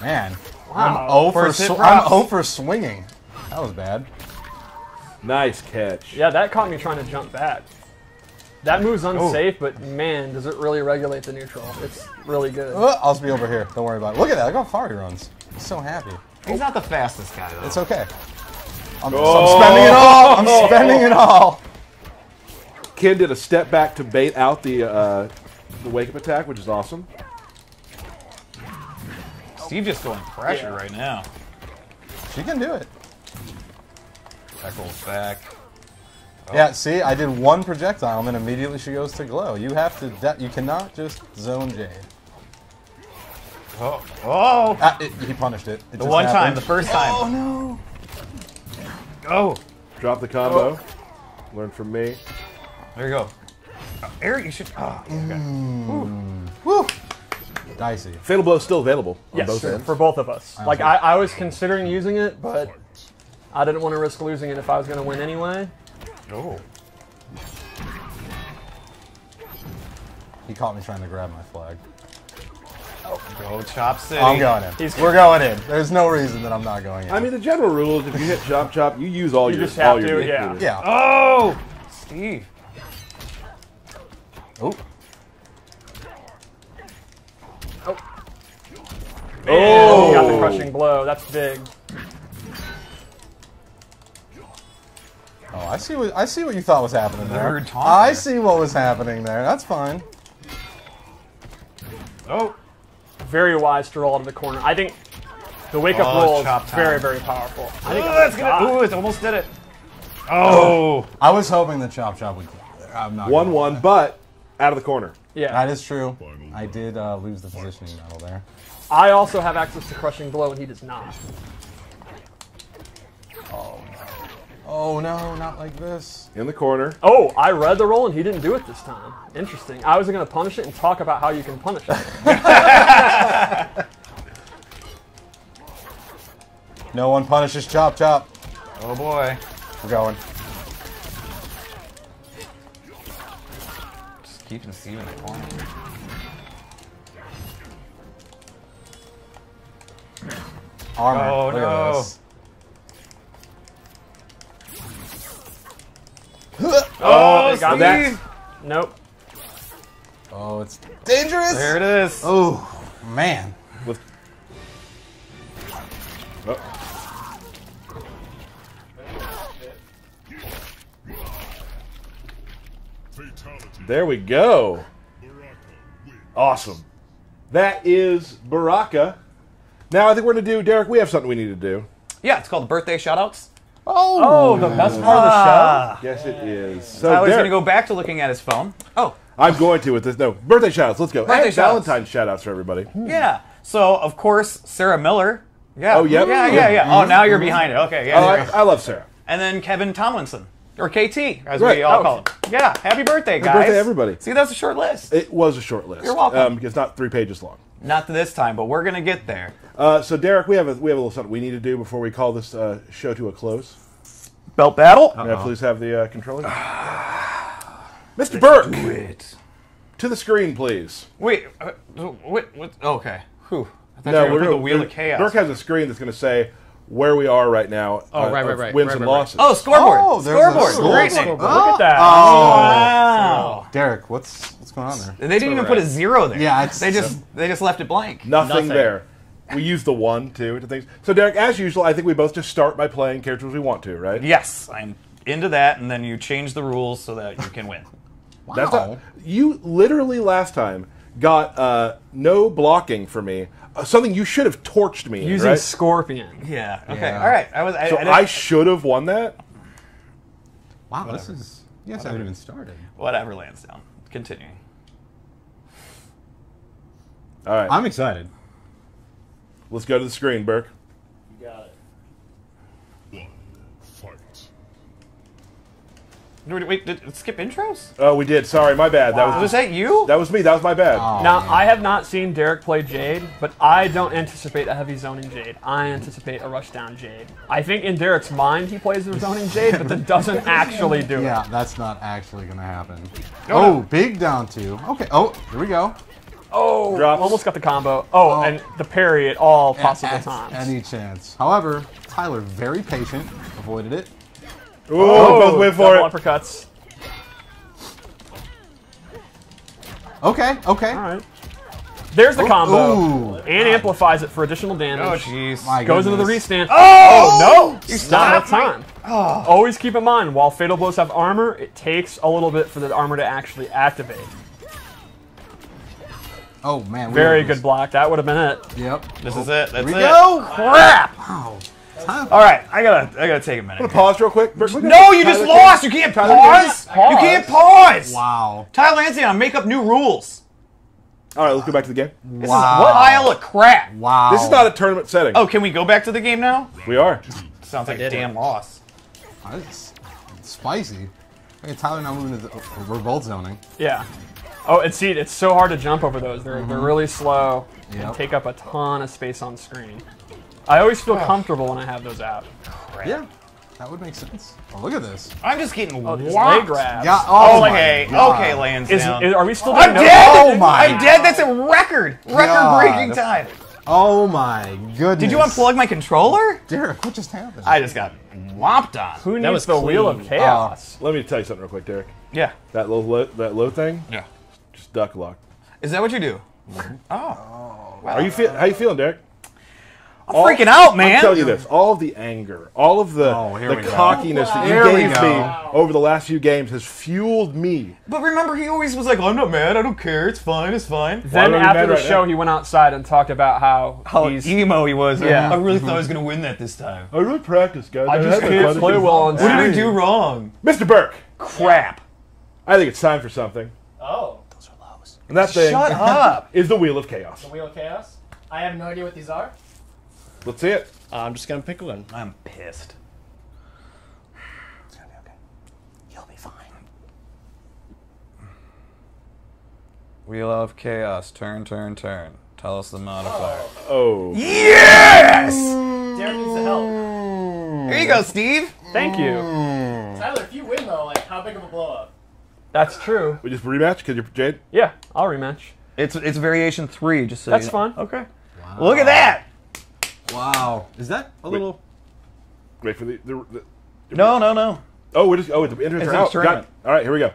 Man. Wow. I'm First hit 0 props. for swinging. That was bad. Nice catch. Yeah, that caught me trying to jump back. That move's unsafe, but man, does it really regulate the neutral. It's really good. I'll just be over here. Don't worry about it. Look at that. Look how far he runs. He's so happy. He's not the fastest guy, though. It's okay. I'm spending it all. I'm spending it all. Ken did a step back to bait out the wake-up attack, which is awesome. Steve just going pressure right now. She can do it. That rolls back. Yeah, see, I did one projectile, and then immediately she goes to glow. You have to. You cannot just zone Jade. Oh. Oh! He punished it. The one time, the first time. Oh no! Go! Drop the combo. Learn from me. There you go. Eric, you should. Oh, okay. Woo! Dicey. Fatal blow is still available on Yes, both ends. for both of us. Like I was considering using it, but I didn't want to risk losing it if I was going to win anyway. Oh. He caught me trying to grab my flag. Go Chop City. I'm going in. We're going in. There's no reason that I'm not going in. I mean, the general rule is if you hit chop chop, you use all You your just have all your to, yeah. meters. yeah. Oh! Steve. Oh. Oh, he got the crushing blow. That's big. Oh, I see what you thought was happening there. Taunt I there. see what was happening there. That's fine. Oh, very wise to roll out of the corner. I think the wake-up roll chop is time. very, very powerful. I think That's gonna. Ooh, it almost did it. Oh. I was hoping the chop would. I'm not. 1-1, but out of the corner. Yeah. That is true. I did lose the positioning battle there. I also have access to crushing blow, and he does not. Oh no, not like this. In the corner. Oh, I read the roll, and he didn't do it this time. Interesting. I was going to punish it and talk about how you can punish it. No one punishes chop. Oh boy. We're going. Just keep deceiving the corner. Armor. Oh, Look no. at this. Oh, they got that. that. Nope. Oh, it's dangerous. There it is. Oh, man. There we go. Awesome. That is Baraka. Now I think we're going to do, Derek, we have something we need to do. Yeah, it's called birthday shoutouts. Oh, the best part of the show? Yes, it is. So Tyler's Derek, going to go back to looking at his phone. Oh, I'm going to with this. No, birthday shoutouts. Let's go. Birthday And shout-outs. Valentine's shoutouts for everybody. yeah. So, of course, Sarah Miller. Yeah. Oh, yep. Yeah. Oh, now you're behind it. Okay, yeah. Oh, I love Sarah. And then Kevin Tomlinson. Or KT, as Right. we all Oh. call him. Yeah, happy birthday, guys. birthday, everybody. See, that's a short list. It was a short list. You're welcome. It's not 3 pages long. Not this time, but we're going to get there. So Derek, we have a little something we need to do before we call this show to a close. Belt battle? May I please have the controller? Mr. Burke, Do it. to the screen, please. Wait, what? Okay. Whew. I thought you were going to put the Wheel of Chaos. Burke has a screen that's going to say where we are right now. Right. Wins and losses. Oh, scoreboard. Oh, there's a scoreboard. scoreboard. Great name. Look at that. Wow. Derek, what's going on there? They didn't even put a 0 there. Yeah, it's- they just left it blank. Nothing there. We use the 1, 2 to things. So Derek, as usual, I think we both just start by playing characters we want to, right? Yes, I'm into that, and then you change the rules so that you can win. Wow. That's not, you literally last time got no blocking for me. Something you should have torched me in, Using right? Scorpion. Yeah. Okay. Yeah. All right. So I should have won that. Wow, this is. Yes, I haven't even started. Whatever, Lansdowne. Continuing. All right, I'm excited. let's go to the screen, Burke. You got it. Wait, did it skip intros? Oh, we did. Sorry, my bad. Was that you? That was me. That was my bad. Oh, Now, man. I have not seen Derek play Jade, but I don't anticipate a heavy zoning Jade. I anticipate a rushdown Jade. I think in Derek's mind he plays the zoning Jade, but that doesn't actually do Yeah, it. that's not actually going to happen. Oh, Oh, big down 2. Okay. Oh, here we go. Oh, Drops. almost got the combo. Oh, and the parry at all possible At times. any chance. However, Tyler, very patient, avoided it. Ooh, both went for double it. uppercuts. Okay. All right. There's the combo. Ooh. And amplifies it for additional damage. Oh, jeez. My Goes into the goodness. restand. Oh, no! You Not stopped enough time. Always keep in mind, while Fatal Blows have armor, it takes a little bit for the armor to actually activate. Oh, man. we Very have good this. block. That would have been it. Yep. This is it. That's Here we it. go. Crap! Wow. All right, I gotta take a minute. Pause real quick. Burke, look at No, this. you just Tyler lost. King. You can't Tyler pause. King. You can't pause. Wow. Tyler Lansdowne, make up new rules. All right, let's go back to the game. This Wow. is a pile of crap. Wow. This is not a tournament setting. Oh, can we go back to the game now? We are. Sounds like a did. damn loss. That's spicy. Okay, Tyler now moving to the revolt zoning. Yeah. Oh, and see, it's so hard to jump over those. They're really slow and Yep. take up a ton of space on screen. I always feel comfortable when I have those out. Yeah, that would make sense. Oh, look at this. I'm just getting Oh, these whopped. leg grabs. Yeah. Oh, my okay, God. okay, Is, Lansdowne. are we still doing I'm no- dead. Oh my I'm dead. That's a record-breaking time. Oh my goodness. Did you unplug my controller? Derek, what just happened? I just got whopped on. Who needs was the Wheel of clean. Chaos? Let me tell you something real quick, Derek. Yeah. That low thing, Yeah. just duck lock. Is that what you do? Are you how you feeling, Derek? I'm freaking out, man. I'll tell you this: all of the anger, all of the cockiness that you gave me over the last few games has fueled me. But remember, he always was like, "I'm not mad. I don't care. It's fine. It's fine." Then after the show, he went outside and talked about how emo he was. Yeah. I really thought I was going to win that this time. I really practiced, guys. I just can't play well on What did I do wrong? Mr. Burke. Crap. I think it's time for something. Oh. Those are lows. And that thing Shut up. is the Wheel of Chaos. The Wheel of Chaos? I have no idea what these are. Let's see it. I'm just gonna pick one. I'm pissed. It's gonna be okay. You'll be fine. Wheel of Chaos. Turn, turn, turn. Tell us the modifier. Oh. Yes! Derek needs the help. Here you go, Steve. Thank you. Tyler, if you win though, like how big of a blow up? That's true. We just rematch because you're Jade? Yeah, I'll rematch. It's variation 3, just so That's you know. fine. Okay. Wow. Look at that! Wow. Is that a little... Wait for the No. Oh, we're just... Oh, the entries It's are a out. tournament. All right, here we go.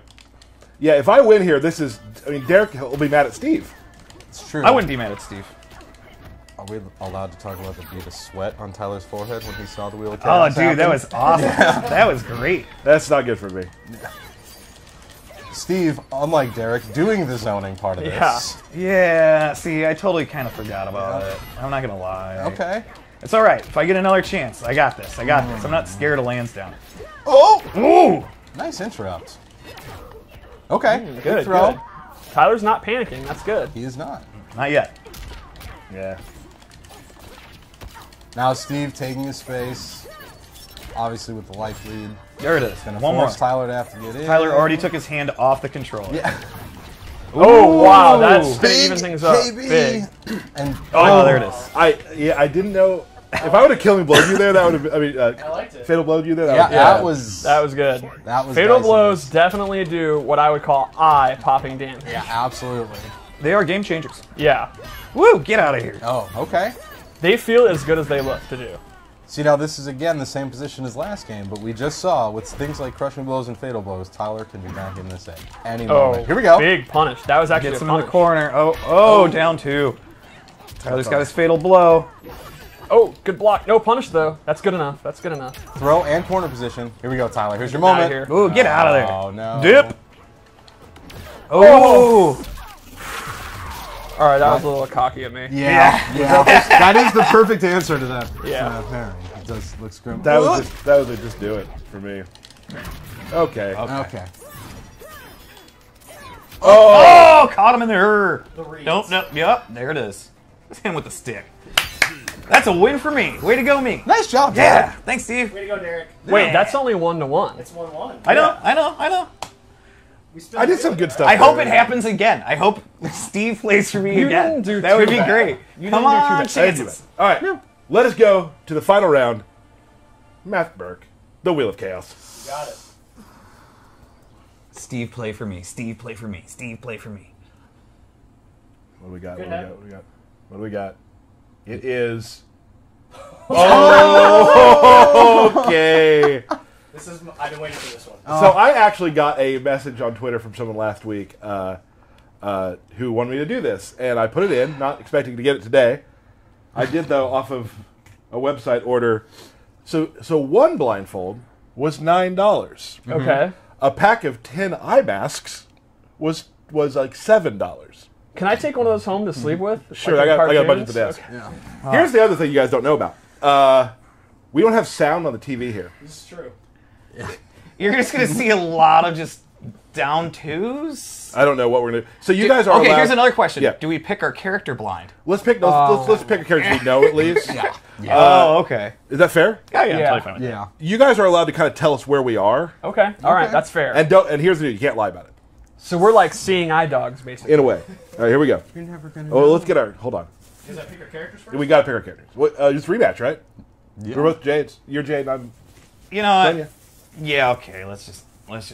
Yeah, if I win here, this is... I mean, Derek will be mad at Steve. It's true. I wouldn't be mad at Steve. Are we allowed to talk about the bead of sweat on Tyler's forehead when he saw the Wheel of Oh, Chaos? dude, that was awesome. That was great. That's not good for me. Steve, unlike Derek, doing the zoning part of this. Yeah, see, I totally kind of forgot about it. I'm not going to lie. Okay. It's all right. If I get another chance, I got this. I got this. I'm not scared of Lansdowne. Oh! Ooh! Nice interrupt. Okay. Good, throw. good. Tyler's not panicking. That's good. He is not. Not yet. Yeah. Now Steve taking his space, obviously with the life lead. There it is. Gonna One more. force Tyler to have to get in. Tyler already took his hand off the controller. Yeah. Oh, wow. That's going to Big even things up. KB. Big. And Oh, there it is. I didn't know... If I would have killed me blowed you there, that would have... I mean, I liked it. Fatal blowed you there? that was That was good. that was Fatal dicey. blows definitely do what I would call eye-popping damage. Yeah, absolutely. They are game changers. Yeah. Woo! Get out of here. Oh, okay. They feel as good as they look to do. See, now this is again the same position as last game, but we just saw with things like crushing blows and fatal blows, Tyler can be back in this at any moment. Here we go. Big punish. That was actually Gets a him in the punish. corner. Oh, down 2. Tyler's got his fatal blow. Oh, good block. No punish, though. That's good enough. That's good enough. Throw and corner position. Here we go, Tyler. Here's your Get outta moment. here. Ooh, get out of there. Oh, no. Dip. Oh. All right, that was a little cocky of me. Yeah. That is the perfect answer to that Yeah. pairing. It does look grim. That was just do it for me. Okay. Okay. Oh, caught him in there. The reeds. Nope. Yep, there it is. It's him with the stick. That's a win for me. Way to go, me. Nice job, Yeah. Derek. Thanks, Steve. Way to go, Derek. Wait, that's only 1-1. It's 1-1. I know. We spilled I did the some wheel. good stuff. I hope there. it happens again. I hope Steve plays for me You again. didn't do That would too be bad. great. You Come didn't do too on, bad. I didn't do chances. that. All right. Let us go to the final round. Matt Burke, the Wheel of Chaos. Got it. Steve, play for me. Steve, play for me. Steve, play for me. What do we got? Good What do we head. got? What do we got? What do we got? It is. Oh, okay. This is. I've been waiting for this one. So I actually got a message on Twitter from someone last week who wanted me to do this, and I put it in, not expecting to get it today. I did though off of a website order. So one blindfold was $9. Okay. A pack of 10 eye masks was like $7. Can I take one of those home to sleep with? Sure, Like I in got a bunch at cartoons? the desk. Okay. Here's the other thing you guys don't know about. We don't have sound on the TV here. This is true. You're just going to see a lot of just down 2s? I don't know what we're gonna do. So you guys are Okay, allowed. here's another question. Yeah. Do we pick our character blind? Let's pick. Let's pick a character we know at least. Oh, okay. Is that fair? Yeah, Yeah. I'm totally fine with that. Yeah. You guys are allowed to kind of tell us where we are, Okay. All right, that's fair. and don't. And here's the deal: you can't lie about it. So we're like seeing eye dogs, basically. In a way. All right, here we go. You're never gonna Oh, let's get our. Hold on. Does that pick our characters first? We got to pick our characters. It's rematch, right? Yeah. We're both Jades. You're Jade. I'm You know what? Tanya. Yeah, okay. Let's just.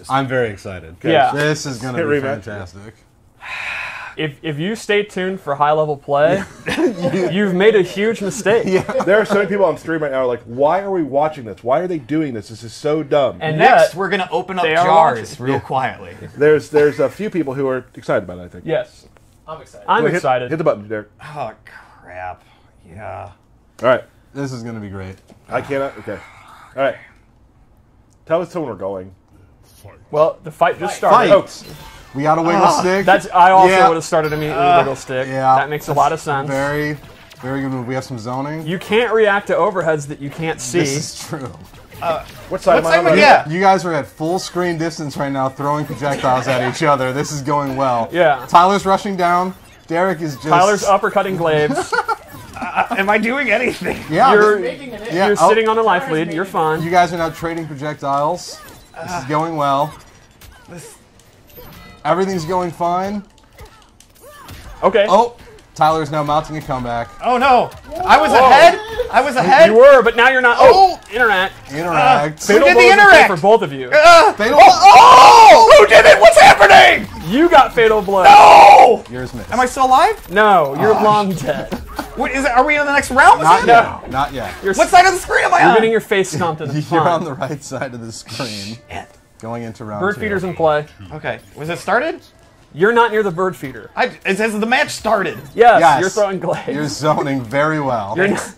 I'm very excited. Yeah. This is going to Hit be rematch. fantastic. If you stay tuned for high level play, you've made a huge mistake. There are so many people on stream right now who are like, why are we watching this? Why are they doing this? This is so dumb. And Next, yet, we're going to open up they are jars watching. real quietly. There's a few people who are excited about it, I think. yes. I'm excited. I'm Hit excited. the button, Derek. Oh crap! Yeah. All right. This is going to be great. I cannot. Okay. All right. Tell us when we're going. Well, the fight just started. Fight! We got a wiggle stick. I also Yeah. would have started immediately with wiggle stick. Yeah. That makes a lot of sense. Very, very good move. We have some zoning. You can't react to overheads that you can't see. This is true. What side am I on? Yeah. You guys are at full screen distance right now, throwing projectiles at each other. This is going well. Yeah. Tyler's rushing down. Derek is just... Tyler's uppercutting Glaives. Am I doing anything? Yeah. You're sitting on a life lead. You're fine. You guys are now trading projectiles. This is going well. Everything's going fine. Okay. Oh, Tyler's now mounting a comeback. Oh no! I was ahead. I was ahead. You were, but now you're not. Oh! Interact. Interact. Who did the blows in interact? for both of you. Fatal. Oh! Who did it? What's happening? You got fatal blow. Oh! Yours missed. Am I still alive? No, you're long dead. What is it? Are we in the next round? Not No. yet. Not yet. What side of the screen am I You're on? getting your face stomped in the You're on front. the right side of the screen. Going into round Bird 2. feeder's in play. Okay. Was it started? You're not near the bird feeder. It says the match started. Yes, you're throwing Glaives. You're zoning very well. You're not,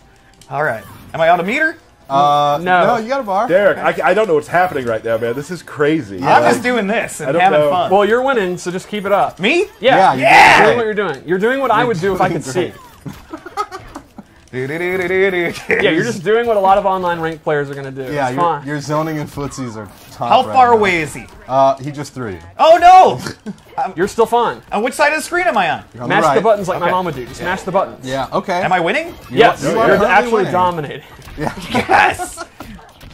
All right. Am I on a meter? No, you got a bar. Derek, I don't know what's happening right now, man. This is crazy. I'm just doing this and don't having know. fun. well, you're winning, so just keep it up. Me? Yeah. Yeah, You're doing what you're doing. You're doing what I would do if I could see. Yeah, Yeah, you're just doing what a lot of online ranked players are going to do. Yeah, it's fine. your zoning and footsies are top. How right far now. away is he? He just threw you. Oh no! You're still fine. On which side of the screen am I on? You're on Mash right. the buttons like my Okay. mom would do. Just mash the buttons. Yeah. Okay. Am I winning? Yes, You are you're currently actually winning. dominating. Yes!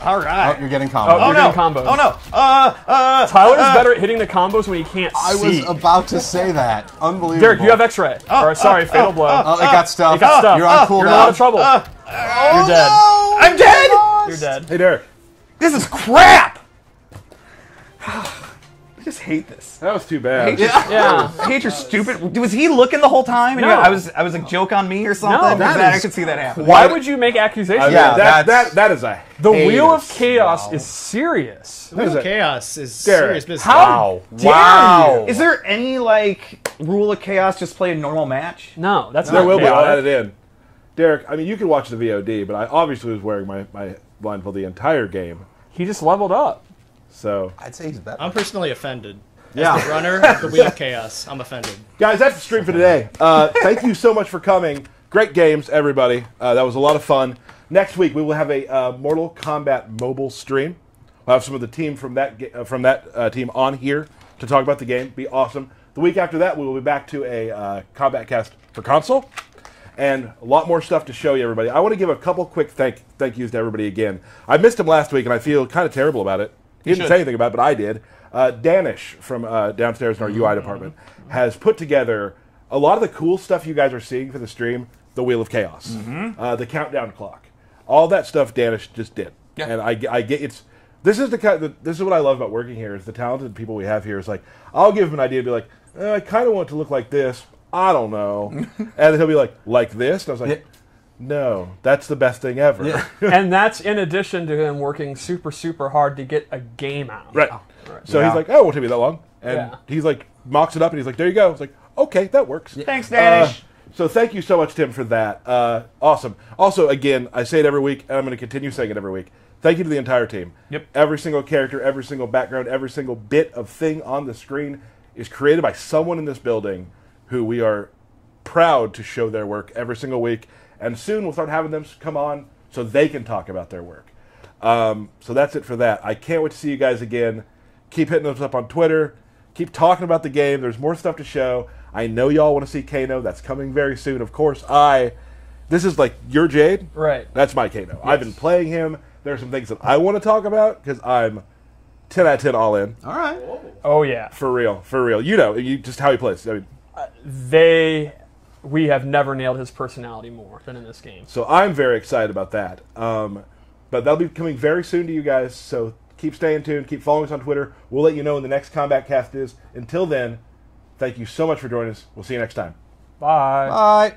All Oh, right. you're getting combo. Oh, Oh you're no! getting combos. Oh no! Tyler's better at hitting the combos when he can't I see. was about to say that. Unbelievable. Derek, you have X-ray. or sorry, fatal blow. Oh, it got stuff. It got stuff. You're on cooldown. You're in a lot of trouble. You're dead. I'm dead! You're dead. Hey, Derek. This is crap! I just hate this. That was too bad. Yeah. I hate your stupid. Was he looking the whole time? And No. I was a joke on me or something. No, that I is could see that happen. Why would you make accusations? Yeah, that is a The Wheel of heinous- Chaos is serious. That is a- Chaos is Derek, serious business. How dare Wow. you? Is there any like rule of chaos? Just play a normal match. No, that's There not will be. I'll chaotic. add it in. Derek, I mean, you can watch the VOD, but I obviously was wearing my blindfold the entire game. He just leveled up. So, I'd say he's better. I'm personally offended. Yeah. As the runner of the Wheel of Chaos, I'm offended. guys, that's the stream for today. Thank you so much for coming. Great games, everybody. That was a lot of fun. Next week, we will have a Mortal Kombat mobile stream. We'll have some of the team from that team on here to talk about the game. Be awesome. The week after that, we will be back to a Kombat Cast for console. And a lot more stuff to show you, everybody. I want to give a couple quick thank yous to everybody again. I missed him last week, and I feel kind of terrible about it. He didn't say anything about it, but I did. Danish from downstairs in our UI department has put together a lot of the cool stuff you guys are seeing for the stream. The Wheel of Chaos, the countdown clock, all that stuff. Danish just did, and I get it's. This is this is what I love about working here is the talented people we have here. Is like I'll give him an idea, and be like, I kind of want it to look like this. I don't know, and then he'll be like this, and I was like. No, that's the best thing ever. And that's in addition to him working super, super hard to get a game out. Right. So he's like, oh, it won't take me that long. And he's like, mocks it up, and he's like, there you go. It's like, okay, that works. Thanks, Danish. So thank you so much, Tim, for that. Awesome. Also, again, I say it every week, and I'm going to continue saying it every week. Thank you to the entire team. Yep. Every single character, every single background, every single bit of thing on the screen is created by someone in this building who we are proud to show their work every single week. And soon we'll start having them come on so they can talk about their work. So that's it for that. I can't wait to see you guys again. Keep hitting us up on Twitter. Keep talking about the game. There's more stuff to show. I know y'all want to see Kano. That's coming very soon. Of course, this is like your Jade. Right. That's my Kano. Yes. I've been playing him. There are some things that I want to talk about because I'm 10 out of 10 all in. All right. Oh, yeah. For real. For real. You know, just how he plays. I mean, we have never nailed his personality more than in this game. So I'm very excited about that. But that'll be coming very soon to you guys. So keep staying tuned. Keep following us on Twitter. We'll let you know when the next Combat Cast is. Until then, thank you so much for joining us. We'll see you next time. Bye. Bye.